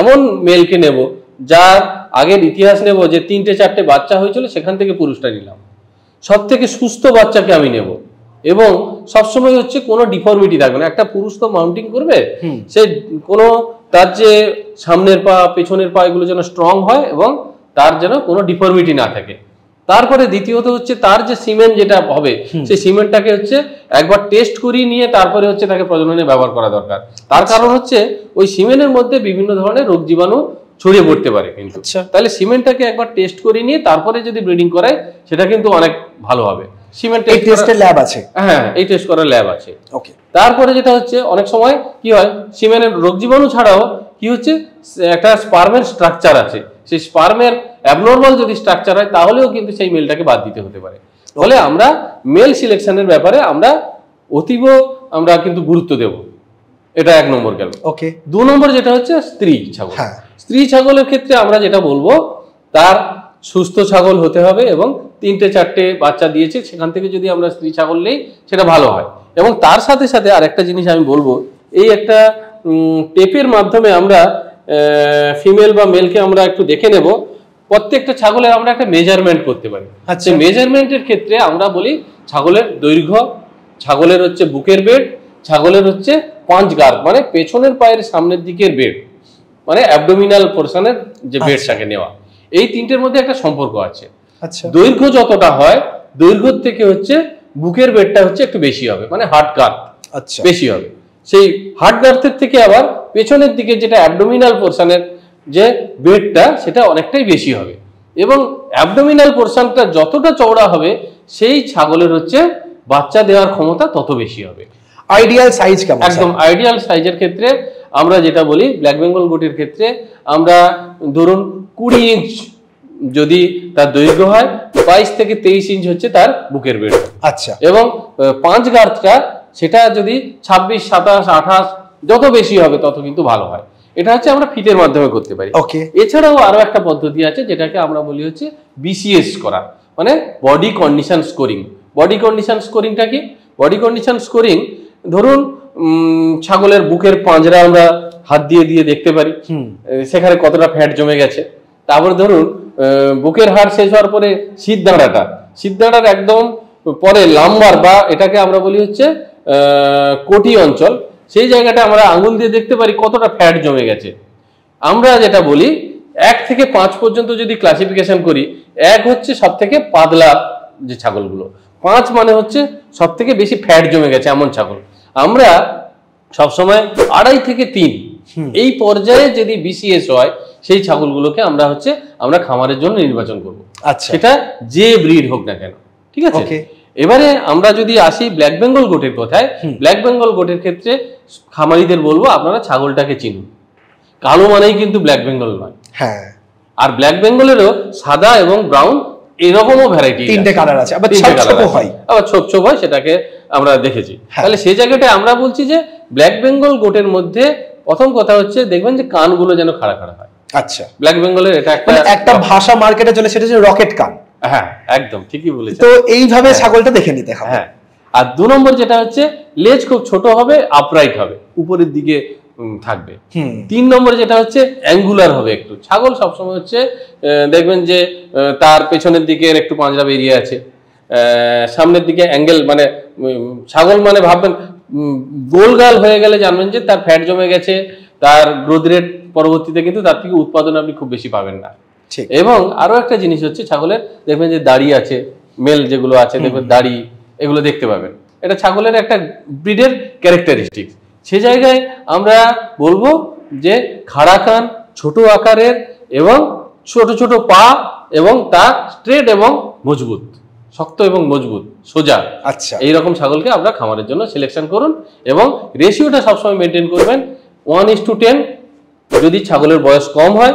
[SPEAKER 2] এমন মেলকে নেব যার আগের ইতিহাস নেব যে 3-4টে বাচ্চা হয়েছিল, সেখান থেকে পুরুষটা নিলাম। সব থেকে সুস্থ বাচ্চাকে আমি নেব এবং সবসময় হচ্ছে কোনো ডিফর্মিটি থাকবে না। একটা পুরুষ তো মাউন্টিং করবে, সে কোনো তার যে সামনের পা পেছনের পা এগুলো যেন স্ট্রং হয় এবং তার যেন কোনো ডিফর্মিটি না থাকে। তারপরে দ্বিতীয়ত হচ্ছে তার যে সিমেন্ট যেটা হবে, সেই সিমেন্টটাকে হচ্ছে একবার টেস্ট করিয়ে নিয়ে তারপরে হচ্ছে তাকে প্রজননে ব্যবহার করা দরকার। তার কারণ হচ্ছে ওই সিমেন্টের মধ্যে বিভিন্ন ধরনের রোগ জীবাণু ছড়িয়ে পড়তে পারে, কিন্তু তাহলে সিমেন্টটাকে একবার টেস্ট করে নিয়ে তারপরে যদি ব্রিডিং করায় সেটা কিন্তু অনেক ভালো হবে। সিমেন্ট
[SPEAKER 1] টেস্টের ল্যাব আছে,
[SPEAKER 2] হ্যাঁ এই টেস্ট করার ল্যাব আছে। ওকে। তারপরে যেটা হচ্ছে অনেক সময় কি হয়, সিমেন্টের রোগ জীবাণু ছাড়াও কি হচ্ছে একটা স্পার্মের স্ট্রাকচার আছে, সেই স্পার্মের অ্যাবনর্মাল যদি স্ট্রাকচার হয় তাহলেও কিন্তু সেই মেলটাকে বাদ দিতে হতে পারে। ফলে আমরা মেল সিলেকশনের ব্যাপারে আমরা অতীব আমরা কিন্তু গুরুত্ব দেব, এটা 1 নম্বর গেল। ওকে। 2 নম্বর যেটা হচ্ছে স্ত্রী ছাগল। স্ত্রী ছাগলের ক্ষেত্রে আমরা যেটা বলবো তার সুস্থ ছাগল হতে হবে এবং 3-4টে বাচ্চা দিয়েছে, সেখান থেকে যদি আমরা স্ত্রী ছাগল নেই সেটা ভালো হয়। এবং তার সাথে সাথে আরেকটা জিনিস আমি বলবো, এই একটা টেপের মাধ্যমে আমরা ফিমেল বা মেলকে আমরা একটু দেখে নেব। প্রত্যেকটা ছাগলের আমরা একটা মেজারমেন্ট করতে পারি। আচ্ছা, মেজারমেন্টের ক্ষেত্রে আমরা বলি ছাগলের দৈর্ঘ্য, ছাগলের হচ্ছে বুকের বেড, ছাগলের হচ্ছে পাঁচ গার্ড মানে পেছনের পায়ের সামনের দিকের বেড, মানে অ্যাবডোমিনাল পোরশনের যে বেডটাকে নেওয়া। এই তিনটের মধ্যে একটা সম্পর্ক আছে। আচ্ছা, দৈর্ঘ্য যতটা হয় দৈর্ঘ্য থেকে হচ্ছে বুকের বেডটা হচ্ছে একটু বেশি হবে, মানে হার্ট গার্ড আচ্ছা বেশি হবে। সেই হার্ট গার্ডের থেকে আবার পেছনের দিকে যেটা অ্যাবডোমিনাল পোরশনের যে বেডটা সেটা অনেকটাই বেশি হবে। এবং অ্যাবডোমিনাল পোরশনটা যতটা চওড়া হবে সেই ছাগলের হচ্ছে বাচ্চা দেওয়ার ক্ষমতা তত বেশি হবে।
[SPEAKER 1] আইডিয়াল সাইজ কেমন?
[SPEAKER 2] একদম আইডিয়াল সাইজের ক্ষেত্রে আমরা যেটা বলি ব্ল্যাক বেঙ্গল গোটের ক্ষেত্রে আমরা ধরুন 20 ইঞ্চ যদি তার দৈর্ঘ্য হয়, 22 থেকে 23 ইঞ্চ হচ্ছে তার বুকের বেড। আচ্ছা, এবং 5 গার্ডটা সেটা যদি 26, 27, 28 যত বেশি হবে তত কিন্তু ভালো হয়। এটা হচ্ছে আমরা ফিটের মাধ্যমে করতে পারি। ওকে। এছাড়াও আরো একটা পদ্ধতি আছে যেটাকে আমরা বলি হচ্ছে বিসিএস করা, মানে body condition scoring. Body condition স্কোরিংটা কি? বডি কন্ডিশন স্কোরিং ধরুন ছাগলের বুকের পাঁজরা আমরা হাত দিয়ে দিয়ে দেখতে পারি সেখানে কতটা ফ্যাট জমে গেছে। তারপর ধরুন বুকের হাড় শেষ হওয়ার পরে শীতদাঁড়ার একদম পরে লাম্বার বা এটাকে আমরা বলি হচ্ছে কোটি অঞ্চল, সেই জায়গাটা আমরা আঙুল দিয়ে দেখতে পারি কতটা ফ্যাট জমে গেছে। আমরা যেটা বলি 1 থেকে 5 পর্যন্ত যদি ক্লাসিফিকেশন করি, 1 হচ্ছে সব থেকে পাতলা যে ছাগলগুলো, 5 মানে হচ্ছে সব থেকে বেশি ফ্যাট জমে গেছে এমন ছাগল। আমরা সবসময় 2.5 থেকে 3 এই পর্যায়ে যদি বিসিএস হয় সেই ছাগলগুলোকে আমরা খামারের জন্য নির্বাচন করব। আচ্ছা, সেটা যে ব্রিড হোক না কেন, ঠিক আছে। এবারে আমরা যদি আসি ব্ল্যাক বেঙ্গল গোটের কথায়, ব্ল্যাক বেঙ্গল গোটের ক্ষেত্রে খামারিদের বলবো আপনারা ছাগলটাকে চিনুন। কালো মানেই কিন্তু ব্ল্যাক বেঙ্গল নয়। হ্যাঁ, আর ব্ল্যাক বেঙ্গলেরও সাদা এবং ব্রাউন এরকমও ভ্যারাইটি, 3টে কালার আছে, আবার ছোপ হয়, সেটাকে আমরা দেখেছি। তাহলে সেই জায়গাটায় আমরা বলছি যে ব্ল্যাক বেঙ্গল গোটের মধ্যে প্রথম কথা হচ্ছে দেখবেন যে কানগুলো যেন খাড়া খাড়া হয়। আচ্ছা, ব্ল্যাক বেঙ্গলের এটা
[SPEAKER 1] একটা ভাষা মার্কেটে চলে, সেটা হচ্ছে রকেট কান।
[SPEAKER 2] হ্যাঁ, একদম ঠিকই বলেছেন।
[SPEAKER 1] তো এইভাবে ছাগলটা দেখে নিতে হবে।
[SPEAKER 2] হ্যাঁ, আর 2 নম্বর যেটা হচ্ছে লেজ খুব ছোট হবে, আপরাইট হবে, উপরের দিকে থাকবে। 3 নম্বর যেটা হচ্ছে অ্যাঙ্গুলার হবে একটু। ছাগল সবসময় হচ্ছে দেখবেন যে তার পেছনের দিকে একটু পাঁজরা বেরিয়ে আছে, সামনের দিকে অ্যাঙ্গেল, মানে ছাগল মানে ভাববেন গোলগাল হয়ে গেলে জানবেন যে তার ফ্যাট জমে গেছে, তার গ্রোথ রেট পরবর্তীতে কিন্তু তার থেকে উৎপাদন আপনি খুব বেশি পাবেন না। এবং আরো একটা জিনিস হচ্ছে ছাগলের দেখবেন যে দাড়ি আছে, মেল যেগুলো আছে দেখবেন দাড়ি, এগুলো দেখতে পাবেন। এটা ছাগলের একটা ব্রিডের ক্যারেক্টারিস্টিক। সে জায়গায় আমরা বলবো যে খাড়া কান, ছোট আকারের এবং ছোট ছোট পা, এবং তা স্ট্রেট এবং মজবুত, শক্ত এবং মজবুত, সোজা। আচ্ছা, এইরকম ছাগলকে আমরা খামারের জন্য সিলেকশন করুন এবং রেশিওটা সবসময় মেনটেন করবেন 1:10। যদি ছাগলের বয়স কম হয়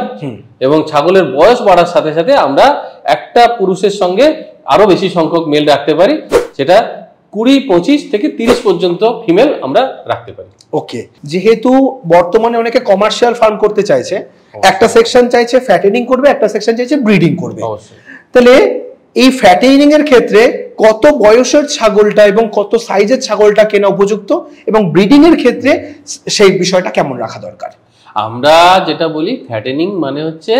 [SPEAKER 2] এবং ছাগলের বয়স বাড়ার সাথে সাথে আমরা একটা পুরুষের সঙ্গে আরো বেশি সংখ্যক মেল রাখতে পারি, সেটা 20, 25 থেকে 30 পর্যন্ত ফিমেল আমরা রাখতে পারি।
[SPEAKER 1] ওকে, যেহেতু বর্তমানে অনেকে কমার্শিয়াল ফার্ম করতে চাইছে, একটা সেকশন চাইছে ফ্যাটেনিং করবে, একটা সেকশন চাইছে ব্রিডিং করবে, তাহলে এই ফ্যাটেনিং এর ক্ষেত্রে কত বয়সের ছাগলটা এবং কত সাইজের ছাগলটা কেনা উপযুক্ত, এবং ব্রিডিং এর ক্ষেত্রে সেই বিষয়টা কেমন রাখা দরকার?
[SPEAKER 2] আমরা যেটা বলি ফ্যাটেনিং মানে হচ্ছে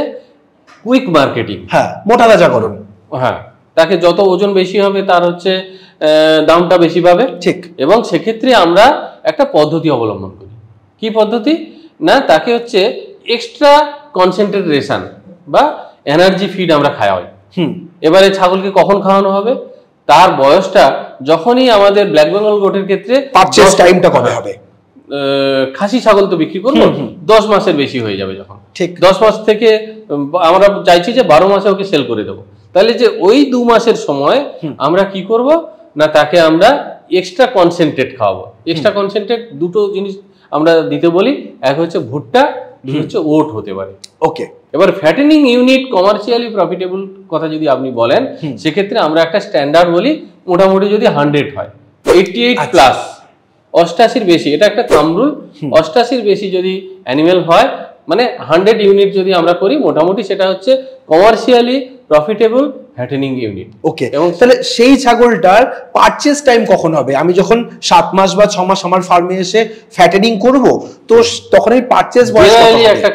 [SPEAKER 2] কুইক মার্কেটিং।
[SPEAKER 1] হ্যাঁ, মোটা তাজাকরণ।
[SPEAKER 2] হ্যাঁ, তাকে যত ওজন বেশি হবে তার হচ্ছে দামটা বেশি পাবে।
[SPEAKER 1] ঠিক।
[SPEAKER 2] এবং সেক্ষেত্রে আমরা একটা পদ্ধতি অবলম্বন করি। কি পদ্ধতি? না, তাকে হচ্ছে এক্সট্রা কনসেন্ট্রেট রেশন বা এনার্জি ফিড আমরা খাওয়াই। এবারে ছাগলকে কখন খাওয়ানো হবে? তার বয়সটা যখনই আমাদের ব্ল্যাক বেঙ্গল গোটের ক্ষেত্রে
[SPEAKER 1] পারচেজ টাইমটা কবে হবে?
[SPEAKER 2] খাসি ছাগল তো বিক্রি করবো 10 মাসের বেশি হয়ে যাবে যখন।
[SPEAKER 1] ঠিক।
[SPEAKER 2] 10 মাস থেকে আমরা চাইছি যে 12 মাসে ওকে সেল করে দেবো। তাহলে যে ওই 2 মাসের সময় আমরা কি করব না, তাকে আমরা এক্সট্রা কনসেন্ট্রেট খাওয়াবো। এক্সট্রা কনসেন্ট্রেট দুটো জিনিস আমরা দিতে বলি, এক হচ্ছে ভুট্টা, দুই হচ্ছে ওট হতে পারে।
[SPEAKER 1] ওকে।
[SPEAKER 2] এবার ফ্যাটেনিং ইউনিট কমার্শিয়ালি প্রফিটেবল কথা যদি আপনি বলেন, সেক্ষেত্রে আমরা একটা স্ট্যান্ডার্ড বলি, মোটামুটি যদি 100 হয়, 88 প্লাস, 88 বেশি, এটা একটা থাম্ব রুল। 88 বেশি যদি অ্যানিমেল হয়, মানে 100 ইউনিট যদি আমরা করি, মোটামুটি সেটা হচ্ছে কমার্শিয়ালি প্রফিটেবল ফ্যাটেনিং ইউনিট।
[SPEAKER 1] ওকে। এবং তাহলে সেই ছাগলটার পারচেজ টাইম কখন হবে? আমি যখন 7 মাস বা 6 মাস আমার ফার্মে এসে ফ্যাটেনিং করব, তো তখন এই পারচেজ বয়স কত হবে?
[SPEAKER 2] একটা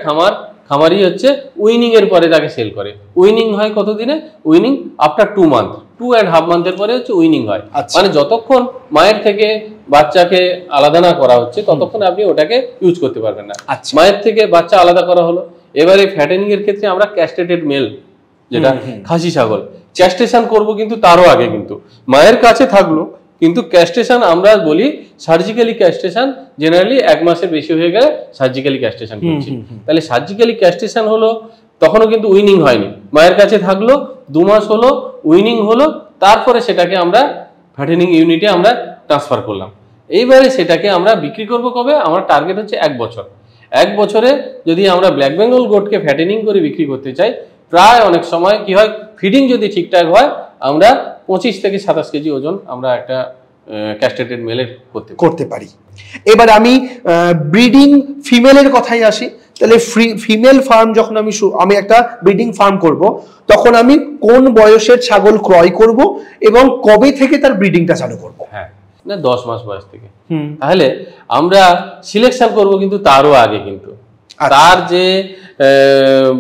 [SPEAKER 2] খামারি হচ্ছে উইনিং এর পরে তাকে সেল করে। উইনিং হয় কত দিনে? উইনিং আফটার 2 মান্থ, 2.5 মান্থের পরে হচ্ছে উইনিং হয়। মানে যতক্ষণ মায়ের থেকে বাচ্চাকে আলাদা না করা হচ্ছে ততক্ষণ আপনি ওটাকে ইউজ করতে পারবেন না। মায়ের থেকে বাচ্চা আলাদা করা হলো, এবারে ফ্যাটেনিং এর ক্ষেত্রে আমরা ক্যাস্ট্রেটেড মেল, যেটা খাসি ছাগল, ক্যাস্ট্রেশন করব, কিন্তু তারও আগে কিন্তু মায়ের কাছে থাকলো, কিন্তু ক্যাস্ট্রেশন আমরা বলি সার্জিক্যালি ক্যাস্ট্রেশন, জেনারেলি 1 মাসের বেশি হয়ে গেলে সার্জিক্যালি ক্যাস্ট্রেশন করছি। তাহলে সার্জিক্যালি ক্যাস্ট্রেশন হলো, তখনও কিন্তু উইনিং হয়নি, মায়ের কাছে থাকলো, 2 মাস হলো, উইনিং হলো, তারপরে সেটাকে আমরা ফ্যাটেনিং ইউনিটে আমরা ট্রান্সফার করলাম। এইবারে সেটাকে আমরা বিক্রি করব কবে? আমার টার্গেট হচ্ছে 1 বছর। 1 বছরে যদি আমরা ব্ল্যাক বেঙ্গল গোটকে ফ্যাটেনিং করে বিক্রি করতে চাই, প্রায় অনেক সময় কি হয়, ফিডিং যদি ঠিকঠাক হয়, আমরা 25 থেকে 27 কেজি ওজন আমরা একটা ক্যাস্ট্রেটেড মেলের করতে পারি।
[SPEAKER 1] এবার আমি ব্রিডিং ফিমেলের কথাই আসি। তাহলে ফিমেল ফার্ম যখন আমি একটা ব্রিডিং ফার্ম করব, তখন আমি কোন বয়সের ছাগল ক্রয় করব এবং কবে থেকে তার ব্রিডিংটা চালু করব?
[SPEAKER 2] হ্যাঁ, না 10 মাস বয়স থেকে। তাহলে আমরা সিলেকশন করব কিন্তু তারও আগে, কিন্তু তার যে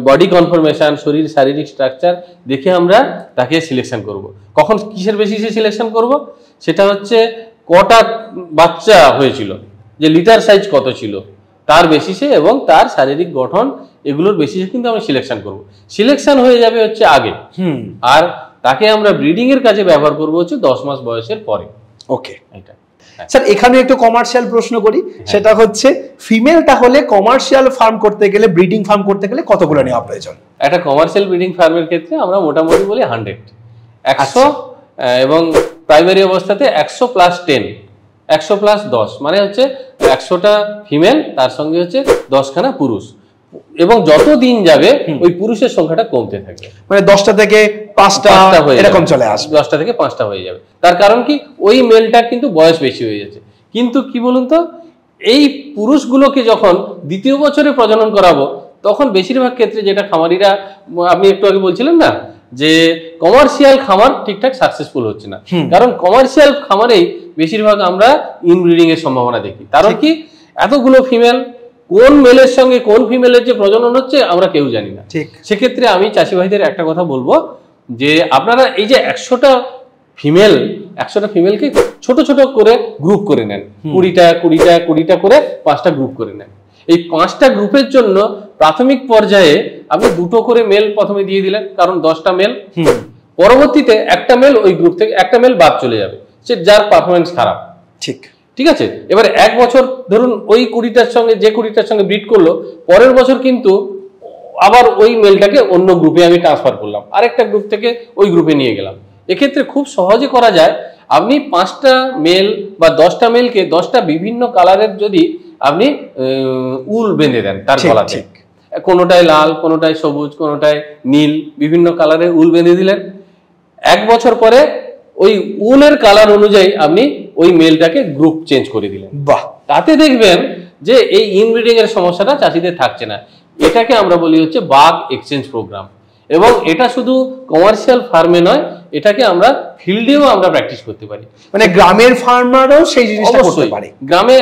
[SPEAKER 2] বডি কনফরমেশন, শরীর শারীরিক স্ট্রাকচার দেখে আমরা তাকে সিলেকশন করব। কখন কিসের বেসিসে সিলেকশন করব? সেটা হচ্ছে কটা বাচ্চা হয়েছিল, যে লিটার সাইজ কত ছিল, তার বেসিসে এবং তার শারীরিক গঠন, এগুলোর বেসিসে কিন্তু আমরা সিলেকশন করব। সিলেকশন হয়ে যাবে হচ্ছে আগে, আর তাকে আমরা ব্রিডিং এর কাজে ব্যবহার করব হচ্ছে 10 মাস বয়সের পরে।
[SPEAKER 1] ওকে। এটা স্যার, এখানে একটু কমার্শিয়াল প্রশ্ন করি, সেটা হচ্ছে ফিমেল তাহলে কমার্শিয়াল ফার্ম করতে গেলে, ব্রিডিং ফার্ম করতে গেলে কতগুলো নেওয়া প্রয়োজন?
[SPEAKER 2] একটা কমার্শিয়াল ব্রিডিং ফার্মের ক্ষেত্রে আমরা মোটামুটি বলি 100 এবং প্রাইমারি অবস্থাতে 100 প্লাস 10, 100 প্লাস 10, মানে হচ্ছে 100টা ফিমেল, তার সঙ্গে হচ্ছে 10খানা পুরুষ, এবং যত দিন যাবে ওই পুরুষের সংখ্যাটা কমতে থাকবে, মানে
[SPEAKER 1] 10টা থেকে 5টা এরকম চলে আসবে,
[SPEAKER 2] 10টা থেকে 5টা হয়ে যাবে। তার কারণ কি, ওই মেলটা কিন্তু বয়স বেশি হয়ে যাচ্ছে। কিন্তু কি বলুন তো, এই পুরুষগুলোকে যখন দ্বিতীয় বছরে প্রজনন করাবো, তখন বেশিরভাগ ক্ষেত্রে যেটা খামারিরা, আপনি একটু আগে বলছিলেন না যে কমার্শিয়াল খামার ঠিকঠাক সাকসেসফুল হচ্ছে না, কারণ কমার্শিয়াল খামারেই বেশিরভাগ আমরা ইনব্রিডিং এর সম্ভাবনা দেখি। কারণ কি, এতগুলো ফিমেল, কোন মেলের সঙ্গে কোন ফিমেলের যে প্রজনন হচ্ছে আমরা কেউ জানি না। সেক্ষেত্রে আমি চাষি ভাইদের একটা কথা বলবো, যে আপনারা এই যে 100টা ফিমেলকে ছোট ছোট করে গ্রুপ করে নেন, 20টা করে 5টা গ্রুপ করে নেন। এই 5টা গ্রুপের জন্য প্রাথমিক পর্যায়ে আপনি 2টো করে মেল প্রথমে দিয়ে দিলেন, কারণ 10টা মেল, পরবর্তীতে একটা মেল, ওই গ্রুপ থেকে একটা মেল বাদ চলে যাবে, সে যার পারফরমেন্স খারাপ। ঠিক আছে। এবারে 1 বছর ধরুন ওই 20টার সঙ্গে, যে 20টার সঙ্গে ব্রিড করলো, পরের বছর কিন্তু আবার ওই মেলটাকে অন্য গ্রুপে আমি ট্রান্সফার করলাম, আরেকটা গ্রুপ থেকে ওই গ্রুপে নিয়ে গেলাম। এক্ষেত্রে খুব সহজে করা যায়। আপনি 5টা মেল বা 10টা মেলকে 10টা বিভিন্ন কালারের যদি আপনি উল বেঁধে দেন তার গলাতে, কোনোটায় লাল, কোনোটায় সবুজ, কোনোটায় নীল, বিভিন্ন কালারের উল বেঁধে দিলেন, 1 বছর পরে ওই উলের কালার অনুযায়ী আপনি ওই মেলটাকে গ্রুপ চেঞ্জ করে দিলেন।
[SPEAKER 1] বাহ!
[SPEAKER 2] তাতে দেখবেন যে এই ইনব্রিডিং এর সমস্যাটা চাষিদের থাকছে না। এটাকে আমরা বলি হচ্ছে বাগ এক্সচেঞ্জ প্রোগ্রাম। এবং এটা শুধু কমার্শিয়াল ফার্মে নয়, এটাকে আমরা ফিল্ডেও আমরা প্র্যাকটিস করতে পারি।
[SPEAKER 1] মানে গ্রামের ফার্মারও সেই জিনিসটা করতে পারে।
[SPEAKER 2] গ্রামে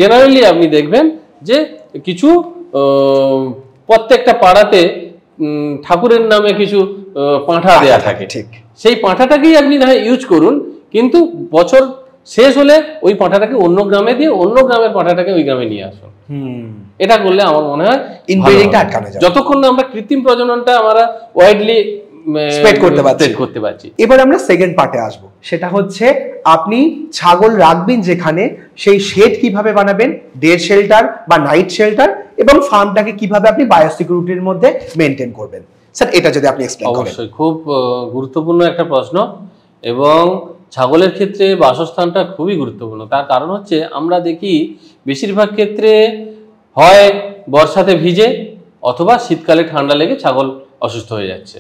[SPEAKER 2] জেনারেলি আপনি দেখবেন যে কিছু প্রত্যেকটা পাড়াতে ঠাকুরের নামে কিছু পাঁঠা দেয়া থাকে, ঠিক সেই পাঁঠাটাকেই আপনি না ইউজ করুন, কিন্তু বছর শেষ হলে ওই পাঁঠাটাকে অন্য গ্রামে দিয়ে অন্য গ্রামের পাঁঠাটাকে ওই গ্রামে নিয়ে আসুন। এটা করলে আমার মনে হয়
[SPEAKER 1] ইনব্রিডিংটা আটকানো যাবে,
[SPEAKER 2] যতক্ষণ না আমরা কৃত্রিম প্রজননটা আমরা ওয়াইডলি
[SPEAKER 1] স্প্রেড করতে পারছি। এবার আমরা সেকেন্ড পার্টে আসব, সেটা হচ্ছে আপনি ছাগল রাখবেন যেখানে, সেই শেড কিভাবে বানাবেন, ডে শেল্টার বা নাইট শেল্টার, এবং ফার্মটাকে কিভাবে আপনি বায়োসিকিউরিটির মধ্যে মেনটেন করবেন। স্যার এটা যদি আপনি এক্সপ্লেইন করেন।
[SPEAKER 2] অবশ্যই, খুব গুরুত্বপূর্ণ একটা প্রশ্ন। এবং ছাগলের ক্ষেত্রে বাসস্থানটা খুবই গুরুত্বপূর্ণ। তার কারণ হচ্ছে আমরা দেখি বেশিরভাগ ক্ষেত্রে হয় বর্ষাতে ভিজে অথবা শীতকালে ঠান্ডা লেগে ছাগল অসুস্থ হয়ে যাচ্ছে,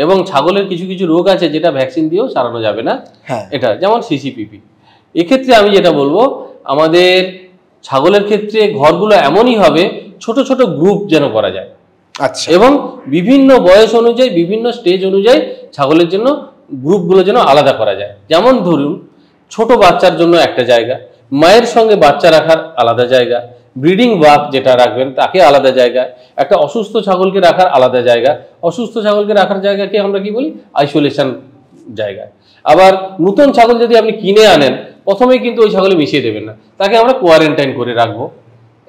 [SPEAKER 2] এবং ছাগলের কিছু কিছু রোগ আছে যেটা ভ্যাকসিন দিয়েও সারানো যাবে না, এটা যেমন সিসিপিপি। এক্ষেত্রে আমি যেটা বলবো, আমাদের ছাগলের ক্ষেত্রে ঘরগুলো এমনই হবে ছোট ছোট গ্রুপ যেন করা যায়,
[SPEAKER 1] আচ্ছা,
[SPEAKER 2] এবং বিভিন্ন বয়স অনুযায়ী বিভিন্ন স্টেজ অনুযায়ী ছাগলের জন্য গ্রুপগুলো যেন আলাদা করা যায়। যেমন ধরুন ছোট বাচ্চার জন্য একটা জায়গা, মায়ের সঙ্গে বাচ্চা রাখার আলাদা জায়গা, ব্রিডিং বাক যেটা রাখবেন তাকে আলাদা জায়গা, একটা অসুস্থ ছাগলকে রাখার আলাদা জায়গা, অসুস্থ ছাগলকে রাখার জায়গাকে আমরা কি বলি আইসোলেশন জায়গা। আবার নতুন ছাগল যদি আপনি কিনে আনেন, প্রথমেই কিন্তু ওই ছাগলে মিশিয়ে দেবেন না, তাকে আমরা কোয়ারেন্টাইন করে রাখবো,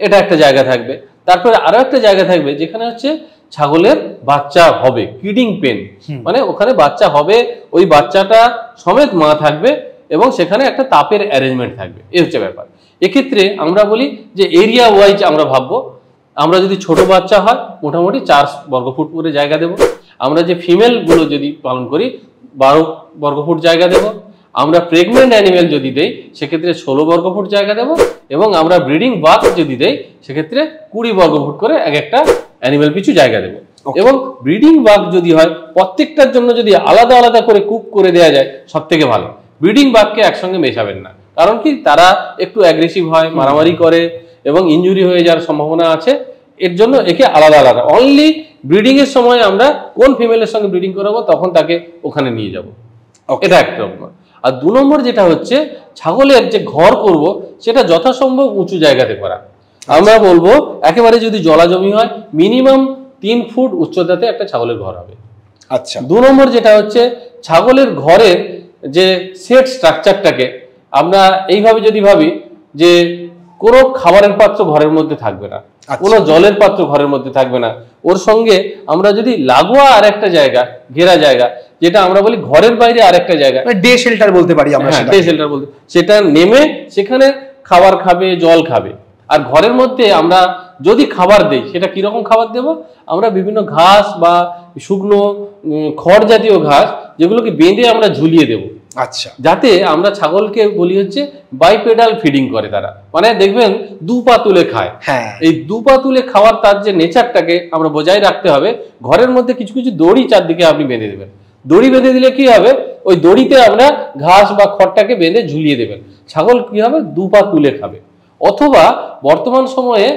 [SPEAKER 2] এটা একটা জায়গা থাকবে। তারপরে আরো একটা জায়গা থাকবে যেখানে হচ্ছে ছাগলের বাচ্চা হবে, কিডিং পেন, মানে ওখানে বাচ্চা হবে, ওই বাচ্চাটা সমেত মা থাকবে এবং সেখানে একটা তাপের অ্যারেঞ্জমেন্ট থাকবে, এই হচ্ছে ব্যাপার। এক্ষেত্রে আমরা বলি যে এরিয়া ওয়াইজ আমরা ভাববো, আমরা যদি ছোট বাচ্চা হয় মোটামুটি 4 বর্গফুট করে জায়গা দেব, আমরা যে ফিমেলগুলো যদি পালন করি 12 বর্গফুট জায়গা দেব, আমরা প্রেগনেন্ট অ্যানিমেল যদি দেই সেক্ষেত্রে 16 বর্গফুট জায়গা দেব, এবং আমরা ব্রিডিং বাক যদি দেই সেক্ষেত্রে 20 বর্গফুট করে এক একটা অ্যানিমেল পিছু জায়গা দেব। এবং ব্রিডিং বাক যদি হয় প্রত্যেকটার জন্য যদি আলাদা আলাদা করে কুক করে দেওয়া যায় সব থেকে ভালো। ব্রিডিং বাককে একসঙ্গে মেশাবেন না, কারণ কি তারা একটু অ্যাগ্রেসিভ হয়, মারামারি করে এবং ইনজুরি হয়ে যাওয়ার সম্ভাবনা আছে, এর জন্য একে আলাদা আলাদা অনলি ব্রিডিং এর সময় আমরা কোন ফিমেলের সঙ্গে ব্রিডিং করাবো তখন তাকে ওখানে নিয়ে যাব, এটা একটা নম্বর। আর 2 নম্বর যেটা হচ্ছে ছাগলের যে ঘর করব সেটা যথাসম্ভব উঁচু জায়গাতে করা। আমরা বলবো একেবারে যদি জলাজমি হয় মিনিমাম 3 ফুট উচ্চতাতে একটা ছাগলের ঘর হবে।
[SPEAKER 1] আচ্ছা,
[SPEAKER 2] 2 নম্বর যেটা হচ্ছে ছাগলের ঘরের যে সেট স্ট্রাকচারটাকে আমরা এইভাবে যদি ভাবি যে কোনো খাবারের পাত্র ঘরের মধ্যে থাকবে না, কোনো জলের পাত্র ঘরের মধ্যে থাকবে না, ওর সঙ্গে আমরা যদি লাগোয়া আর একটা জায়গা, ঘেরা জায়গা, যেটা আমরা বলি ঘরের বাইরে আরেকটা জায়গা,
[SPEAKER 1] ডে শেল্টার বলতে পারি আমরা,
[SPEAKER 2] ডে শেল্টার বলতে, সেটা নেমে সেখানে খাবার খাবে, জল খাবে। আর ঘরের মধ্যে আমরা যদি খাবার দেই সেটা কিরকম খাবার দেব, আমরা বিভিন্ন ঘাস বা শুকনো খড় জাতীয় ঘাস যেগুলোকে বেঁধে আমরা ঝুলিয়ে দেব।
[SPEAKER 1] আচ্ছা,
[SPEAKER 2] যাতে আমরা ছাগলকে বলি হচ্ছে বাইপেডাল ফিডিং করে তারা, মানে দেখবেন 2 পা তুলে খায়। এই 2 পা তুলে খাওয়ার তার যে নেচারটাকে আমরা বজায় রাখতে হবে। ঘরের মধ্যে কিছু কিছু দড়ি চারদিকে আপনি বেঁধে দেবেন, দড়ি বেঁধে দিলে কি হবে, ওই দড়িতে আমরা ঘাস বা খড়টাকে বেঁধে ঝুলিয়ে দেবেন, ছাগল কি হবে 2 পা তুলে খাবে। অথবা বর্তমান সময়ে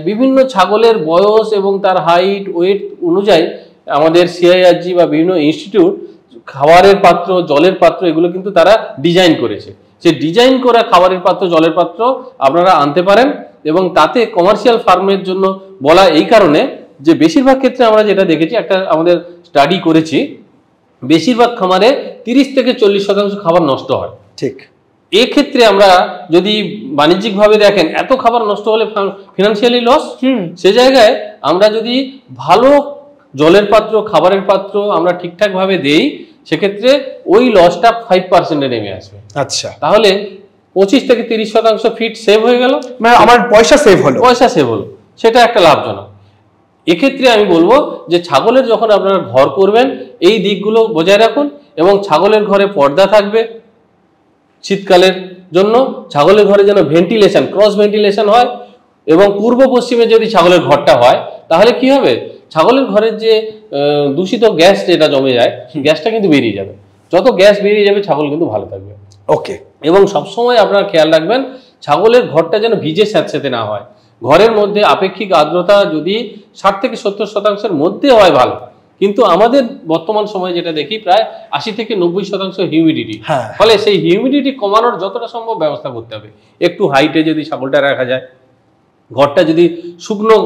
[SPEAKER 2] বিভিন্ন ছাগলের বয়স এবং তার হাইট ওয়েট অনুযায়ী আমাদের সিআইআরজি বা বিভিন্ন ইনস্টিটিউট খাবারের পাত্র, জলের পাত্র এগুলো কিন্তু তারা ডিজাইন করেছে। সেই ডিজাইন করা খাবারের পাত্র, জলের পাত্র আপনারা আনতে পারেন। এবং তাতে কমার্শিয়াল ফার্মের জন্য বলা এই কারণে যে বেশিরভাগ ক্ষেত্রে আমরা যেটা দেখেছি, একটা আমাদের স্টাডি করেছি, বেশিরভাগ খামারে 30 থেকে 40% খাবার নষ্ট হয়।
[SPEAKER 1] ঠিক,
[SPEAKER 2] এক্ষেত্রে আমরা যদি বাণিজ্যিকভাবে দেখেন এত খাবার নষ্ট হলে ফিনান্সিয়ালি লস, সে জায়গায় আমরা যদি ভালো জলের পাত্র, খাবারের পাত্র আমরা ঠিকঠাক ভাবে দেই সেক্ষেত্রে ওই লসটা 5% নেমে আসবে।
[SPEAKER 1] আচ্ছা,
[SPEAKER 2] তাহলে 25 থেকে 30% ফিট সেভ হয়ে গেল,
[SPEAKER 1] মানে আমার পয়সা সেভ হলো, সেটা একটা লাভজনক। এক্ষেত্রে আমি বলবো যে ছাগলের যখন আপনারা ঘর করবেন এই দিকগুলো বজায় রাখুন, এবং ছাগলের ঘরে পর্দা থাকবে শীতকালের জন্য, ছাগলের ঘরে যেন ভেন্টিলেশন, ক্রস ভেন্টিলেশন হয়। এবং পূর্ব পশ্চিমে যদি ছাগলের ঘরটা হয় তাহলে কি হবে, ছাগলের ঘরের যে দূষিত গ্যাস যেটা জমে যায় গ্যাসটা কিন্তু বেরিয়ে যাবে, যত গ্যাস বেরিয়ে যাবে ছাগল কিন্তু ভালো থাকবে। ওকে,
[SPEAKER 2] এবং সবসময় আপনারা খেয়াল রাখবেন ছাগলের ঘরটা যেন ভিজে স্যাঁতস্যাঁতে না হয়। ঘরের মধ্যে আপেক্ষিক আর্দ্রতা যদি 60 থেকে 70% মধ্যে হয় ভালো, কিন্তু আমাদের বর্তমান সময়ে যেটা দেখি প্রায় 80 থেকে 90% হিউমিডিটি, ফলে সেই হিউমিডিটি কমানোর যতটা সম্ভব ব্যবস্থা করতে হবে। একটু হাইটে যদি ছাগলটা রাখা যায়, ঘরটা যদি শুকনো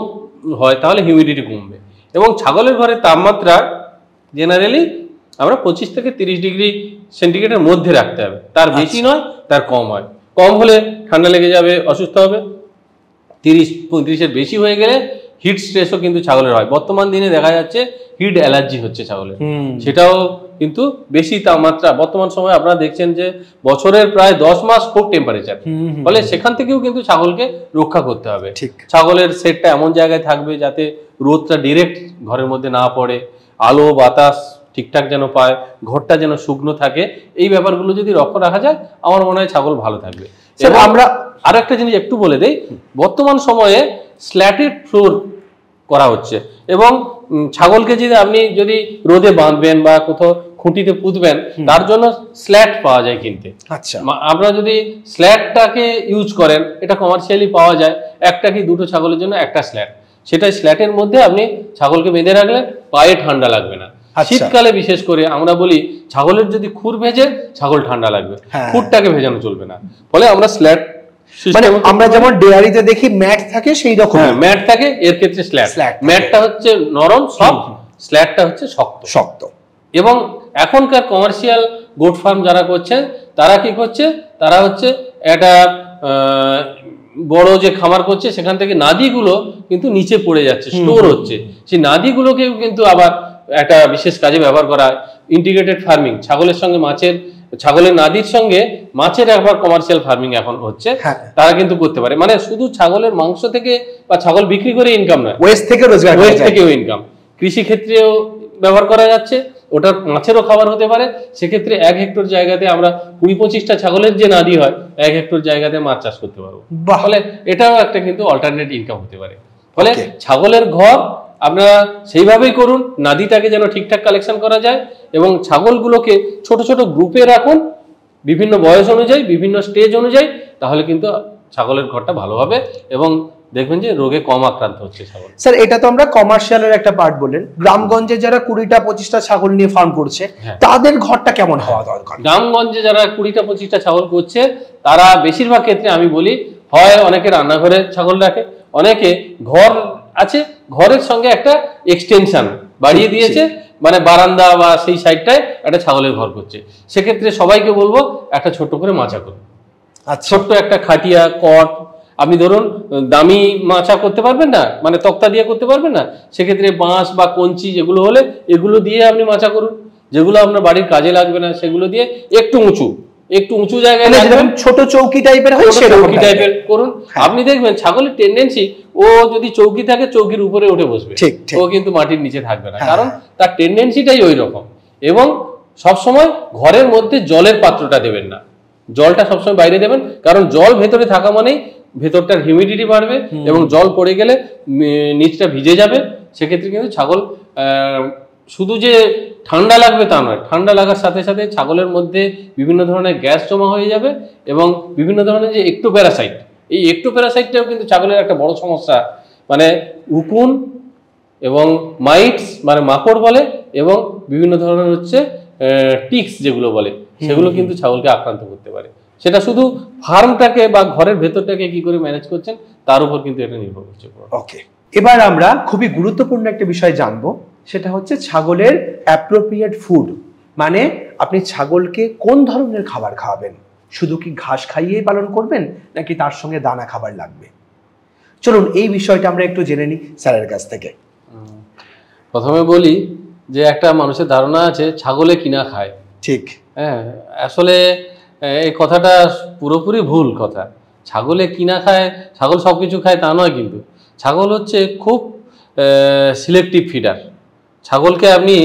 [SPEAKER 2] হয় তাহলে হিউমিডিটি কমবে। এবং ছাগলের ঘরের তাপমাত্রা জেনারেলি আমরা 25 থেকে 30 ডিগ্রি সেন্টিগ্রেডের মধ্যে রাখতে হবে, তার বেশি নয় তার কম হয়। কম হলে ঠান্ডা লেগে যাবে, অসুস্থ হবে। 30-35-এর বেশি হয়ে গেলে হিট স্ট্রেসও কিন্তু ছাগলের হয়। বর্তমান দিনে দেখা যাচ্ছে হিট অ্যালার্জি হচ্ছে ছাগলের, সেটাও কিন্তু বেশি তাপমাত্রা। বর্তমান সময় আপনারা দেখছেন যে বছরের প্রায় 10 মাস খুব টেম্পারেচার, ফলে সেখান থেকেও কিন্তু ছাগলকে রক্ষা করতে হবে। ছাগলের সেটটা এমন জায়গায় থাকবে যাতে রোদটা ডিরেক্ট ঘরের মধ্যে না পড়ে, আলো বাতাস ঠিকঠাক যেন পায়, ঘরটা যেন শুকনো থাকে। এই ব্যাপারগুলো যদি লক্ষ্য রাখা যায় আমার মনে হয় ছাগল ভালো থাকবে। আমরা আরো একটা জিনিস একটু বলে দেই, বর্তমান সময়ে স্ল্যাটেড ফ্লোর করা হচ্ছে এবং ছাগলকে যদি রোদে বাঁধবেন বা কোথাও খুঁটিতে পুঁতবেন, তার জন্য স্ল্যাট পাওয়া যায় কিনতে। আপনারা যদি স্ল্যাটটাকে ইউজ করেন, এটা কমার্শিয়ালি পাওয়া যায়, একটা কি দুটো ছাগলের জন্য একটা স্ল্যাট। সেটা স্ল্যাটের মধ্যে আপনি ছাগলকে বেঁধে রাখলে পায়ে ঠান্ডা লাগবে না। শীতকালে বিশেষ করে আমরা বলি ছাগলের যদি খুর ভেজে ছাগল ঠান্ডা লাগবে, খুরটাকে ভেজানো চলবে না। ফলে আমরা স্ল্যাট,
[SPEAKER 1] মানে আমরা যেমন ডেয়ারিতে দেখি ম্যাট থাকে সেই রকম
[SPEAKER 2] ম্যাট থাকে, এর ক্ষেত্রে স্ল্যাট। ম্যাটটা হচ্ছে নরম সফট, স্ল্যাটটা হচ্ছে শক্ত। এবং এখনকার কমার্শিয়াল গোট ফার্ম যারা করছেন তারা কি করছে, তারা হচ্ছে একটা বড় যে খামার করছে সেখান থেকে নাদিগুলো কিন্তু নিচে পড়ে যাচ্ছে, স্টোর হচ্ছে। সেই নাদিগুলোকেও কিন্তু আবার একটা বিশেষ কাজে ব্যবহার করা হয়। ইন্টিগ্রেটেড ফার্মিং, ছাগলের নাদির সঙ্গে মাছের একবার কমার্শিয়াল ফার্মিং এখন হচ্ছে, তারা কিন্তু করতে পারে। মানে শুধু ছাগলের মাংস থেকে বা ছাগল বিক্রি করে ইনকাম নয়, ওয়েস্ট থেকেও ইনকাম। কৃষি ক্ষেত্রেও ব্যবহার করা যাচ্ছে, ওটার মাছেরও খাবার হতে পারে। সেক্ষেত্রে 1 হেক্টর জায়গাতে আমরা 20-25টা ছাগলের যে নাদি হয়, 1 হেক্টর জায়গাতে মাছ চাষ করতে পারবো। ফলে এটাও একটা কিন্তু অল্টারনেট ইনকাম হতে পারে। ফলে ছাগলের ঘর আপনারা সেইভাবেই করুন, নাদিটাকে যেন ঠিকঠাক কালেকশন করা যায় এবং ছাগলগুলোকে ছোট ছোট গ্রুপে রাখুন বিভিন্ন বয়স অনুযায়ী, বিভিন্ন স্টেজ অনুযায়ী, তাহলে কিন্তু ছাগলের ঘরটা ভালো হবে এবং দেখবেন যে রোগে কম আক্রান্ত হচ্ছে ছাগল।
[SPEAKER 1] স্যার, এটা তো আমরা কমার্শিয়ালের একটা পার্ট বললেন। গ্রামগঞ্জে যারা 20টা-25টা ছাগল নিয়ে ফার্ম করছে তাদের ঘরটা কেমন হওয়া দরকার?
[SPEAKER 2] গ্রামগঞ্জে যারা 20টা-25টা ছাগল করছে তারা বেশিরভাগ ক্ষেত্রে আমি বলি, হয় অনেকে রান্নাঘরে ছাগল রাখে, অনেকে ঘর আছে, ঘরের সঙ্গে একটা এক্সটেনশন বাড়িয়ে দিয়েছে, মানে বারান্দা বা সেই সাইডটায় একটা ছাগলের ঘর করছে। সেক্ষেত্রে সবাইকে বলবো একটা ছোট্ট করে মাচা করুন, ছোট্ট একটা খাটিয়া, কট। আপনি ধরুন দামি মাচা করতে পারবেন না, মানে তক্তা দিয়ে করতে পারবেন না, সেক্ষেত্রে বাঁশ বা কঞ্চি যেগুলো হলে এগুলো দিয়ে আপনি মাচা করুন। যেগুলো আপনার বাড়ির কাজে লাগবে না সেগুলো দিয়ে একটু উঁচু জায়গায়
[SPEAKER 1] ছোট চৌকি টাইপের
[SPEAKER 2] করুন। আপনি দেখবেন ছাগলের টেন্ডেন্সি, ও যদি চৌকি থাকে চৌকির উপরে উঠে বসবে, ও কিন্তু মাটির নিচে থাকবে না, কারণ তার টেন্ডেন্সিটাই ওই রকম। এবং সবসময় ঘরের মধ্যে জলের পাত্রটা দেবেন না, জলটা সবসময় বাইরে দেবেন, কারণ জল ভেতরে থাকা মানেই ভেতরটার হিউমিডিটি বাড়বে এবং জল পড়ে গেলে নিচটা ভিজে যাবে। সেক্ষেত্রে কিন্তু ছাগল শুধু যে ঠান্ডা লাগবে তা নয়, ঠান্ডা লাগার সাথে সাথে ছাগলের মধ্যে বিভিন্ন ধরনের গ্যাস জমা হয়ে যাবে এবং বিভিন্ন ধরনের যে একটোপ্যারাসাইট, এই একটোপ্যারাসাইটটাও কিন্তু ছাগলের একটা বড় সমস্যা। মানে উকুন এবং মাইটস, মানে মাকড় বলে, এবং বিভিন্ন ধরনের হচ্ছে টিক্স যেগুলো বলে, সেগুলো কিন্তু ছাগলকে আক্রান্ত করতে পারে। সেটা শুধু ফার্মটাকে বা ঘরের ভেতরটাকে কি করে ম্যানেজ করছেন তার উপর কিন্তু এটা নির্ভর করছে।
[SPEAKER 1] ওকে, এবার আমরা খুবই গুরুত্বপূর্ণ একটা বিষয় জানবো, সেটা হচ্ছে ছাগলের অ্যাপ্রোপ্রিয়েট ফুড। মানে আপনি ছাগলকে কোন ধরনের খাবার খাওয়াবেন? শুধু কি ঘাস খাইয়েই পালন করবেন নাকি তার সঙ্গে দানা খাবার লাগবে? চলুন এই বিষয়টা আমরা একটু জেনে নিই স্যারের কাছ থেকে।
[SPEAKER 2] প্রথমে বলি যে একটা মানুষের ধারণা আছে ছাগলে কিনা খায়।
[SPEAKER 1] ঠিক,
[SPEAKER 2] হ্যাঁ, আসলে এই কথাটা পুরোপুরি ভুল কথা। ছাগলে কিনা খায়, ছাগল সব কিছু খায় তা নয়, কিন্তু ছাগল হচ্ছে খুব সিলেক্টিভ ফিডার। ছাগলকে আপনি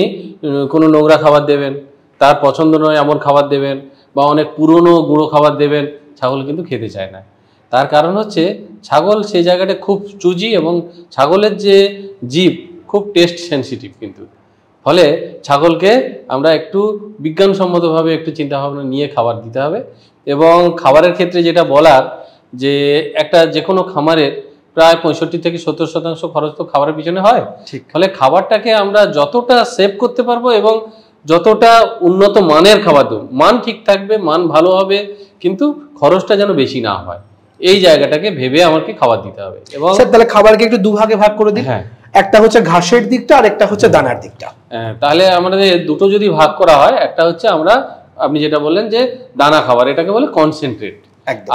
[SPEAKER 2] কোনো নোংরা খাবার দেবেন, তার পছন্দ নয় এমন খাবার দেবেন, বা অনেক পুরনো গুঁড়ো খাবার দেবেন, ছাগল কিন্তু খেতে চায় না। তার কারণ হচ্ছে ছাগল সেই জায়গাটা খুব চুজি এবং ছাগলের যে জিভ খুব টেস্ট সেন্সিটিভ। কিন্তু ফলে ছাগলকে আমরা একটু বিজ্ঞানসম্মতভাবে একটু চিন্তাভাবনা নিয়ে খাবার দিতে হবে। এবং খাবারের ক্ষেত্রে যেটা বলার, যে একটা যে কোনো খামারের প্রায় 65 থেকে 70% খরচ তো খাবারের পিছনে হয়। ফলে খাবারটাকে আমরা যতটা সেভ করতে পারবো এবং যতটা উন্নত মানের খাবার দেবো, মান ঠিক থাকবে, মান ভালো হবে, কিন্তু খরচটা যেন বেশি না হয়, এই জায়গাটাকে ভেবে আমাকে খাবার দিতে হবে। এবং
[SPEAKER 1] তাহলে খাবারকে একটু দুভাগে ভাগ করে দিন।
[SPEAKER 2] হ্যাঁ,
[SPEAKER 1] একটা হচ্ছে ঘাসের দিকটা আর একটা হচ্ছে দানার দিকটা।
[SPEAKER 2] তাহলে আমাদের দুটো যদি ভাগ করা হয়, একটা হচ্ছে আমরা আপনি যেটা বললেন যে দানা খাবার, এটাকে বলে কনসেন্ট্রেট,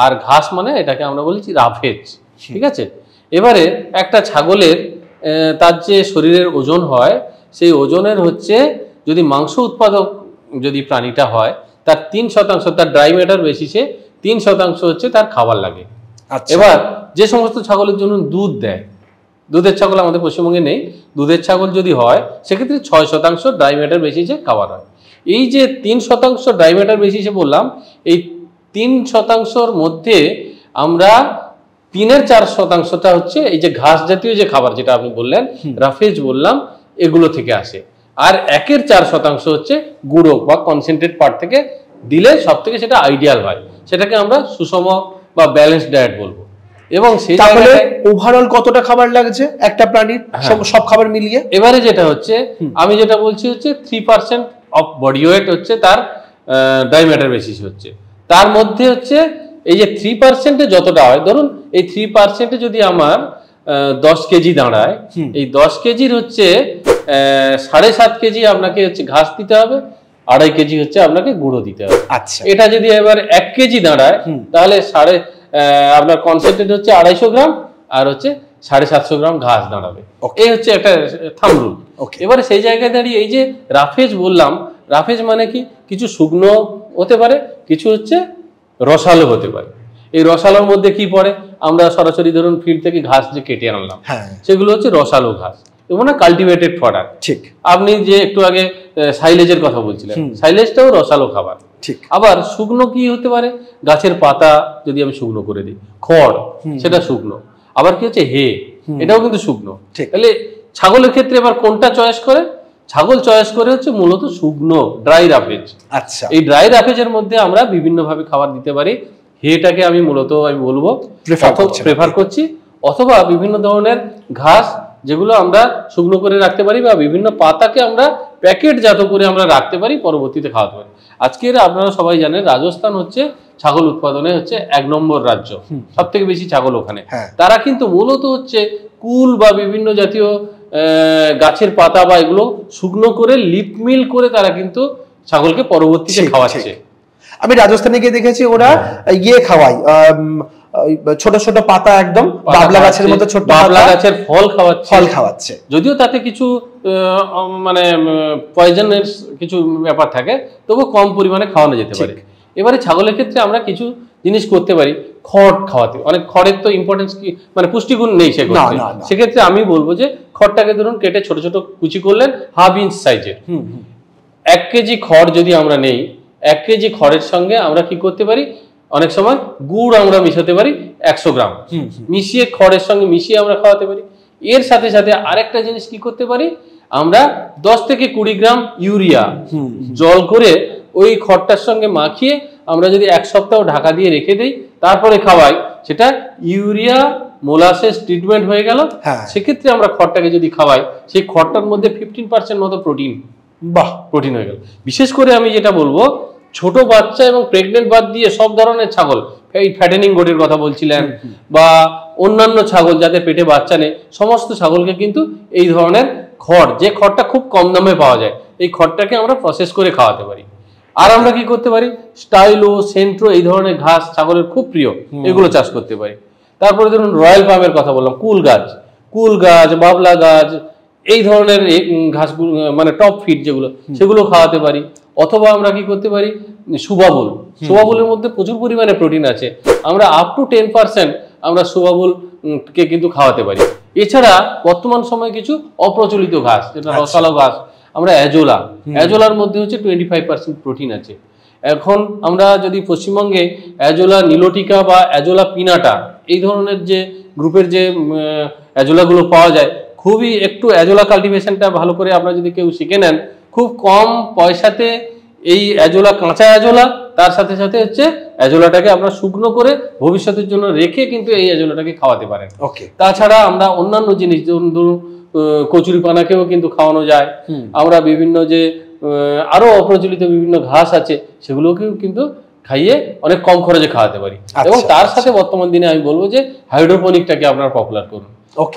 [SPEAKER 2] আর ঘাস মানে এটাকে আমরা বলেছি রাফেজ। ঠিক আছে, এবারে একটা ছাগলের তার যে শরীরের ওজন হয়, সেই ওজনের হচ্ছে যদি মাংস উৎপাদক যদি প্রাণীটা হয়, তার 3% তার ড্রাই ম্যাটার বেসিসে 3% হচ্ছে তার খাবার লাগে। এবার যে সমস্ত ছাগলের জন্য দুধ দেয়, দুধের ছাগল আমাদের পশ্চিমবঙ্গে নেই, দুধের ছাগল যদি হয় সেক্ষেত্রে 6% ড্রাই ম্যাটার বেসিসে খাবার হয়। এই যে 3% ড্রাই ম্যাটার বেসিসে বললাম, এই 3%র মধ্যে আমরা 3/4%টা হচ্ছে এই যে ঘাস জাতীয় যে খাবার যেটা আপনি বললেন রাফেজ বললাম, এগুলো থেকে আসে। আর 1/4% হচ্ছে গুঁড়ো বা কনসেন্ট্রেট পার্ট থেকে দিলে সব থেকে সেটা আইডিয়াল হয়, সেটাকে আমরা সুষম বা ব্যালেন্স ডায়েট বলবো। এবং সেই
[SPEAKER 1] তাহলে ওভারঅল কতটা খাবার লাগছে একটা প্রাণীর সব খাবার মিলিয়ে?
[SPEAKER 2] এবারে যেটা হচ্ছে আমি যেটা বলছি হচ্ছে 3% অফ বডি ওয়েট হচ্ছে তার ড্রাই ম্যাটার বেসিস হচ্ছে, তার মধ্যে হচ্ছে এই যে 3%-এ যতটা হয়, ধরুন এই 3%-এ যদি আমার 10 কেজি দাঁড়ায়, এই 10 কেজির হচ্ছে 7.5 কেজি আপনাকে হচ্ছে ঘাস দিতে হবে, 2.5 কেজি হচ্ছে আপনাকে গুঁড়ো দিতে হবে।
[SPEAKER 1] আচ্ছা,
[SPEAKER 2] এটা যদি এবার 1 কেজি দাঁড়ায়, তাহলে আপনার কনসেন্ট্রেট হচ্ছে 250 গ্রাম আর হচ্ছে 750 গ্রাম ঘাস দাঁড়াবে। এই হচ্ছে একটা থাম্ব রুল। এবারে সেই জায়গায় দাঁড়িয়ে এই যে রাফেজ বললাম, রাফেজ মানে কি, কিছু শুকনো হতে পারে, কিছু হচ্ছে রসালো হতে পারে। এই রসালোর মধ্যে কি পড়ে, আমরা সরাসরি ধরুন ফিল্ড থেকে ঘাস যে কেটে আনলাম, সেগুলো হচ্ছে রসালো ঘাস এবং কাল্টিভেটেড ফডার।
[SPEAKER 1] ঠিক,
[SPEAKER 2] আপনি যে একটু আগে সাইলেজের কথা বলছিলেন, সাইলেজটাও রসালো খাবার।
[SPEAKER 1] ঠিক,
[SPEAKER 2] আবার শুকনো কি হতে পারে, গাছের পাতা যদি আমি শুকনো করে দিই, খড় সেটা শুকনো, আবার কি হচ্ছে হে, এটাও কিন্তু শুকনো। তাহলে ছাগলের ক্ষেত্রে এবার কোনটা চয়েস করে, ছাগল চয়েস করে হচ্ছে মূলত শুকনো ড্রাই রাফেজ।
[SPEAKER 1] আচ্ছা,
[SPEAKER 2] এই ড্রাই রাফেজের মধ্যে আমরা বিভিন্ন ভাবে খাবার দিতে পারি। হেটাকে আমি মূলত আমি বলবো প্রেফার করছি, অথবা বিভিন্ন ধরনের ঘাস যেগুলো আমরা শুকনো করে রাখতে পারি, বা বিভিন্ন পাতাকে আমরা প্যাকেটজাত করে আমরা রাখতে পারি, পরবর্তীতে খাওয়াতে পারি। আজকের আপনারা সবাই জানেন রাজস্থান হচ্ছে ছাগল উৎপাদনে হচ্ছে 1 নম্বর রাজ্য, সব থেকে বেশি ছাগল ওখানে। তারা কিন্তু মূলত হচ্ছে কুল বা বিভিন্ন জাতীয় গাছের পাতা বা এগুলো শুকনো করে লিপ মিল করে তারা কিন্তু ছাগলকে পরবর্তীতে খাওয়াচ্ছে।
[SPEAKER 1] আমি রাজস্থানে গিয়ে দেখেছি ওরা ইয়ে খাওয়ায়, ছোট ছোট পাতা, একদম বাবলা গাছের মতো ছোট
[SPEAKER 2] বাবলা গাছের ফল
[SPEAKER 1] খাওয়াচ্ছে,
[SPEAKER 2] যদিও তাতে কিছু মানে পয়জনের কিছু ব্যাপার থাকে, তবু কম পরিমাণে খাওয়ানো যেতে পারে। এবারে ছাগলের ক্ষেত্রে আমরা কিছু জিনিস করতে পারি, খড় খাওয়াতে। অনেক খড়ের তো ইম্পর্টেন্স কি, মানে পুষ্টিগুণ নেই সেগুলো, সেক্ষেত্রে আমি বলবো যে খড়টাকে ধরুন কেটে ছোট ছোট কুচি করলেন 1/2 ইঞ্চ সাইজের। 1 কেজি খড় যদি আমরা নেই, 1 কেজি খড়ের সঙ্গে আমরা কি করতে পারি, অনেক সময় গুড় আমরা মিশাতে পারি 100 গ্রাম, মিশিয়ে খড়ের সঙ্গে মিশিয়ে আমরা খাওয়াতে পারি। এর সাথে সাথে আরেকটা জিনিস কি করতে পারি, আমরা 10 থেকে 20 গ্রাম ইউরিয়া জল করে ওই খড়টার সঙ্গে মাখিয়ে আমরা যদি 1 সপ্তাহ ঢাকা দিয়ে রেখে দিই, তারপরে খাওয়াই, সেটা ইউরিয়া মোলাসেস ট্রিটমেন্ট হয়ে গেল। সেক্ষেত্রে আমরা খড়টাকে যদি খাওয়াই, সেই খড়টার মধ্যে 15% মতো প্রোটিন হয়ে গেল। বিশেষ করে আমি যেটা বলবো, ছোট বাচ্চা এবং প্রেগনেন্ট বাদ দিয়ে সব ধরনের ছাগল, এই ফ্যাটেনিং গোটের কথা বলছিলেন, বা অন্যান্য ছাগল যাদের পেটে বাচ্চা নেই, সমস্ত ছাগলকে কিন্তু এই ধরনের খড়, যে খড়টা খুব কম দামে পাওয়া যায়, এই খড়টাকে আমরা প্রসেস করে খাওয়াতে পারি। আর আমরা কি করতে পারি, স্টাইলো, সেন্ট্রো, এই ধরনের ঘাস ছাগলের খুব প্রিয়, এগুলো চাষ করতে পারি। তারপরে ধরুন রয়্যাল পামের কথা বললাম, কুল গাছ, বাবলা গাছ, এই ধরনের ঘাসগুলো মানে টপ ফিড যেগুলো, সেগুলো খাওয়াতে পারি। অথবা আমরা কি করতে পারি, সুবাবুলের মধ্যে প্রচুর পরিমাণে প্রোটিন আছে, আমরা আপ টু 10% আমরা সুবাবুলকে কিন্তু খাওয়াতে পারি। এছাড়া বর্তমান সময়ে কিছু অপ্রচলিত ঘাস, যেটা রসালো ঘাস, আমরা অ্যাজোলার মধ্যে হচ্ছে 25% প্রোটিন আছে। এখন আমরা যদি পশ্চিমবঙ্গে অ্যাজোলা নিলোটিকা বা অ্যাজোলা পিনাটা, এই ধরনের যে গ্রুপের যে অ্যাজোলাগুলো পাওয়া যায়, খুবই একটু অ্যাজোলা কাল্টিভেশনটা ভালো করে আপনারা যদি কেউ শিখে নেন, খুব কম পয়সাতে এই অ্যাজোলা, কাঁচা অ্যাজোলা, তার সাথে সাথে হচ্ছে অ্যাজোলাটাকে আপনারা শুকনো করে ভবিষ্যতের জন্য রেখে কিন্তু এই অ্যাজোলাটাকে খাওয়াতে পারেন।
[SPEAKER 1] ওকে।
[SPEAKER 2] তাছাড়া আমরা অন্যান্য জিনিস ধরুন কচুরি পানাকেও কিন্তু খাওয়ানো যায়। আমরা বিভিন্ন যে আরো অপ্রচলিত বিভিন্ন ঘাস আছে সেগুলোকেও কিন্তু খাইয়ে অনেক কম খরচে খাওয়াতে পারি। এবং তার সাথে বর্তমান দিনে আমি বলবো যে হাইড্রোপনিকটাকে আপনারা পপুলার করুন।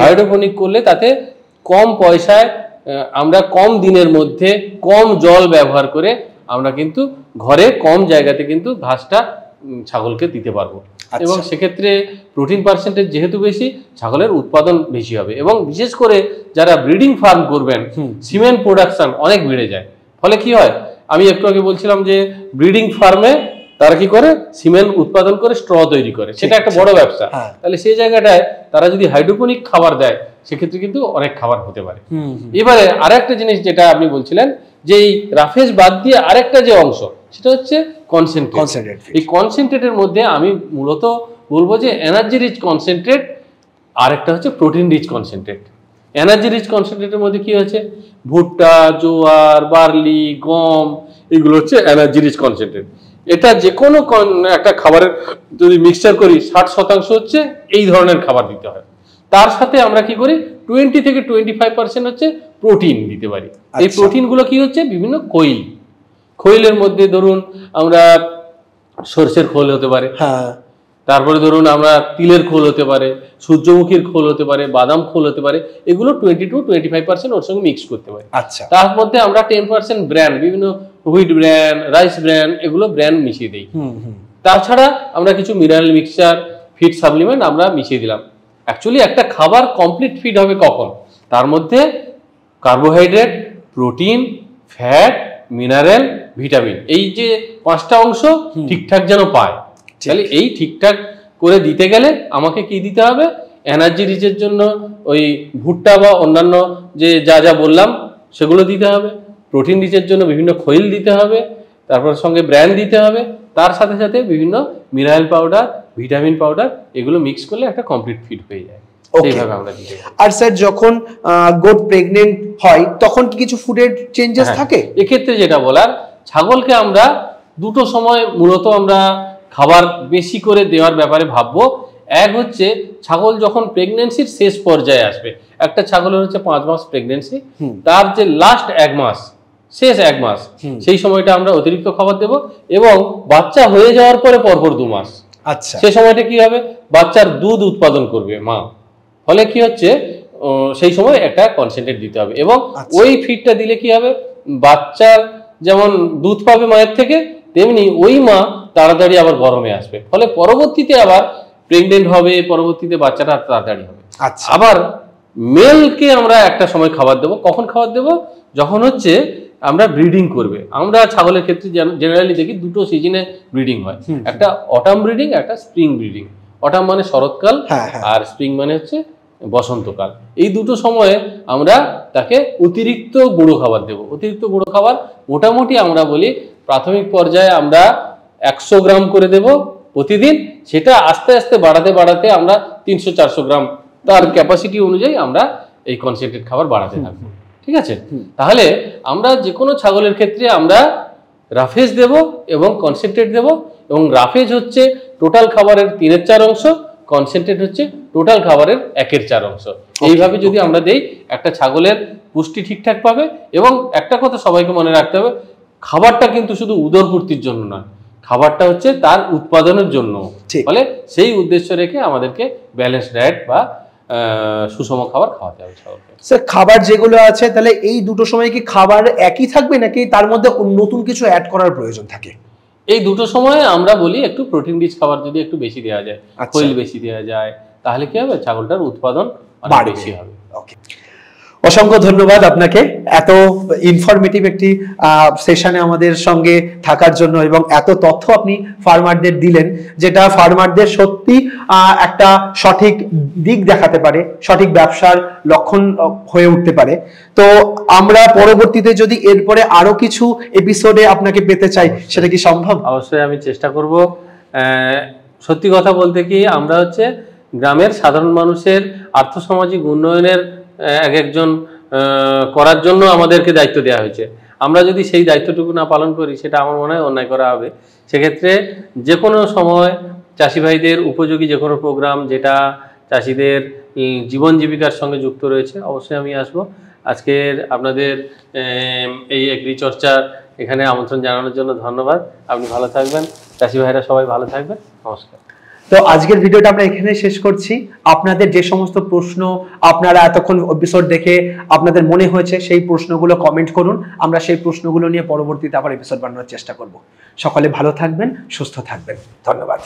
[SPEAKER 2] হাইড্রোপনিক করলে তাতে কম পয়সায় আমরা কম দিনের মধ্যে কম জল ব্যবহার করে আমরা কিন্তু ঘরে কম জায়গাতে কিন্তু ঘাসটা ছাগলকে দিতে পারবো। এবং সেক্ষেত্রে প্রোটিন পার্সেন্টেজ যেহেতু বেশি, ছাগলের উৎপাদন বেশি হবে। এবং বিশেষ করে যারা ব্রিডিং ফার্ম করবেন, সিমেন্ট প্রোডাকশন অনেক বেড়ে যায়। ফলে কি হয়, আমি একটু আগে বলছিলাম যে ব্রিডিং ফার্মে তারা কি করে, সিমেন্ট উৎপাদন করে স্ট্র তৈরি করে, সেটা একটা বড় ব্যবসা। তাহলে সেই জায়গাটায় তারা যদি হাইড্রোপনিক খাবার দেয় সেক্ষেত্রে কিন্তু অনেক খাবার হতে পারে। এবারে আরেকটা জিনিস যেটা আপনি বলছিলেন যে এই রাফেজ বাদ দিয়ে আরেকটা যে অংশ সেটা হচ্ছে কনসেন্ট্রেট। এই কনসেন্ট্রেটের মধ্যে আমি মূলত বলবো যে এনার্জি রিচ কনসেন্ট্রেট, আরেকটা হচ্ছে protein rich concentrate. Energy rich কনসেন্ট্রেটের মধ্যে কি হচ্ছে, ভুট্টা, জোয়ার, বার্লি, গম, এগুলো হচ্ছে এনার্জি রিচ কনসেন্ট্রেট। এটা যে কোনো একটা খাবারের যদি মিক্সচার করি 60% হচ্ছে এই ধরনের খাবার দিতে হয়। তার সাথে আমরা কি করি 20 থেকে 25% হচ্ছে প্রোটিন দিতে পারি। এই প্রোটিনগুলো কি হচ্ছে, বিভিন্ন খৈলের মধ্যে ধরুন আমরা সরষের খোল হতে পারে, তারপরে ধরুন আমরা তিলের খোল হতে পারে, সূর্যমুখীর খোল হতে পারে, বাদাম খোল হতে পারে, এগুলো 20 to 25% ওর সঙ্গে মিক্স করতে পারি। তার মধ্যে আমরা 10% ব্র্যান্ড, বিভিন্ন হুইট ব্র্যান্ড, রাইস ব্র্যান্ড, এগুলো ব্র্যান্ড মিশিয়ে দিই। তাছাড়া আমরা কিছু মিনারেল মিক্সচার, ফিড সাপ্লিমেন্ট আমরা মিশিয়ে দিলাম। অ্যাকচুয়ালি একটা খাবার কমপ্লিট ফিড হবে কখন, তার মধ্যে carbohydrate, protein, fat, mineral, vitamin, এই যে 5টা অংশ ঠিকঠাক যেন পায়। তাহলে এই ঠিকঠাক করে দিতে গেলে আমাকে কি দিতে হবে, এনার্জি রিচের জন্য ওই ভুট্টা বা অন্যান্য যে যা বললাম সেগুলো দিতে হবে, প্রোটিন রিচের জন্য বিভিন্ন খৈল দিতে হবে, তারপর সঙ্গে ব্র্যান্ড দিতে হবে, তার সাথে সাথে বিভিন্ন মিনারেল পাউডার, ভিটামিন পাউডার, এগুলো মিক্স করলে একটা কমপ্লিট ফিড হয়ে যায়। এইভাবে আমরা দিতে পারি।
[SPEAKER 1] আর স্যার যখন গোট প্রেগন্যান্ট হয় তখন কি কিছু ফুডের চেঞ্জেস থাকে?
[SPEAKER 2] এক্ষেত্রে যেটা বলার, ছাগলকে আমরা দুটো সময় মূলত আমরা খাবার বেশি করে দেওয়ার ব্যাপারে ভাববো। এক হচ্ছে ছাগল যখন প্রেগন্যান্সির শেষ পর্যায়ে আসবে, একটা ছাগলের হচ্ছে 5 মাস প্রেগন্যান্সি, তার যে লাস্ট 1 মাস, শেষ 1 মাস, সেই সময়টা আমরা অতিরিক্ত খাবার দেব। এবং বাচ্চা হয়ে যাওয়ার পরে পরপর 2 মাস, সেই সময়টা কি হবে, বাচ্চার দুধ উৎপাদন করবে মা, ফলে কি হচ্ছে সেই সময় একটা কনসেন্ট্রেট দিতে হবে। এবং ওই ফিডটা দিলে কি হবে, বাচ্চার যেমন দুধ পাবে মায়ের থেকে, তেমনি ওই মা তাড়াতাড়ি আবার গরমে আসবে, ফলে পরবর্তীতে আবার প্রেগনেন্ট হবে, পরবর্তীতে বাচ্চাটা তাড়াতাড়ি হবে। আবার মেলকে আমরা একটা সময় খাবার দেবো, কখন খাবার দেবো, যখন হচ্ছে আমরা ব্রিডিং করবে। আমরা ছাগলের ক্ষেত্রে জেনারেলি দেখি দুটো সিজনে ব্রিডিং হয়, একটা অটাম ব্রিডিং, একটা স্প্রিং ব্রিডিং। অটাম মানে শরৎকাল, আর স্প্রিং মানে হচ্ছে বসন্তকাল। এই দুটো সময়ে আমরা তাকে অতিরিক্ত গুঁড়ো খাবার দেব। অতিরিক্ত গুঁড়ো খাবার মোটামুটি আমরা বলি প্রাথমিক পর্যায়ে আমরা 100 গ্রাম করে দেব প্রতিদিন, সেটা আস্তে আস্তে বাড়াতে আমরা 300-400 গ্রাম, তার ক্যাপাসিটি অনুযায়ী আমরা এই কনসেন্ট্রেট খাবার বাড়াতে থাকবো। ঠিক আছে, তাহলে আমরা যে কোনো ছাগলের ক্ষেত্রে আমরা রাফেজ দেব এবং কনসেন্ট্রেট দেব। এবং রাফেজ হচ্ছে টোটাল খাবারের 3/4 অংশ, কনসেন্ট্রেট হচ্ছে টোটাল খাবারের 1/4 অংশ। এইভাবে যদি আমরা দেই, একটা ছাগলের পুষ্টি ঠিকঠাক পাবে। এবং একটা কথা সবাইকে মনে রাখতে হবে, খাবারটা কিন্তু শুধু উদরপূর্তির জন্য নয়, খাবারটা হচ্ছে তার উৎপাদনের জন্য। ফলে সেই উদ্দেশ্য রেখে আমাদেরকে ব্যালেন্স ডায়েট বা সুষম খাবার খাওয়াতে হবে ছাগলকে।
[SPEAKER 1] স্যার খাবার যেগুলো আছে, তাহলে এই দুটো সময় কি খাবার একই থাকবে নাকি তার মধ্যে নতুন কিছু অ্যাড করার প্রয়োজন থাকে?
[SPEAKER 2] এই দুটো সময়ে আমরা বলি একটু প্রোটিন রিচ খাবার যদি একটু বেশি দেওয়া যায়, খৈল বেশি দেওয়া যায়, তাহলে কি হবে, ছাগলটার উৎপাদন অনেক বেশি হবে।
[SPEAKER 1] ওকে, অসংখ্য ধন্যবাদ আপনাকে এত ইনফরমেটিভ একটি সেশনে আমাদের সঙ্গে থাকার জন্য, এবং এত তথ্য আপনি ফার্মারদের দিলেন, যেটা ফার্মারদের সত্যি একটা সঠিক দিক দেখাতে পারে, সঠিক ব্যবসার লক্ষণ হয়ে উঠতে পারে। তো আমরা পরবর্তীতে যদি এরপরে আরো কিছু এপিসোডে আপনাকে পেতে চাই, সেটা কি সম্ভব?
[SPEAKER 2] অবশ্যই আমি চেষ্টা করব। সত্যি কথা বলতে কি, আমরা হচ্ছে গ্রামের সাধারণ মানুষের আর্থসামাজিক উন্নয়নের একজন করার জন্য আমাদেরকে দায়িত্ব দেওয়া হয়েছে। আমরা যদি সেই দায়িত্বটুকু না পালন করি সেটা আমার মনে হয় অন্যায় করা হবে। সেক্ষেত্রে যে কোনো সময় চাষি ভাইদের উপযোগী যে কোনো প্রোগ্রাম যেটা চাষিদের জীবন জীবিকার সঙ্গে যুক্ত রয়েছে অবশ্যই আমি আসব। আজকের আপনাদের এই এগ্রিচর্চার এখানে আমন্ত্রণ জানানোর জন্য ধন্যবাদ। আপনি ভালো থাকবেন, চাষি ভাইরা সবাই ভালো থাকবেন। নমস্কার।
[SPEAKER 1] তো আজকের ভিডিওটা আমরা এখানে শেষ করছি। আপনাদের যে সমস্ত প্রশ্ন আপনারা এতক্ষণ এপিসোড দেখে আপনাদের মনে হয়েছে সেই প্রশ্নগুলো কমেন্ট করুন, আমরা সেই প্রশ্নগুলো নিয়ে পরবর্তীতে আবার এপিসোড বানানোর চেষ্টা করব। সকলে ভালো থাকবেন, সুস্থ থাকবেন। ধন্যবাদ।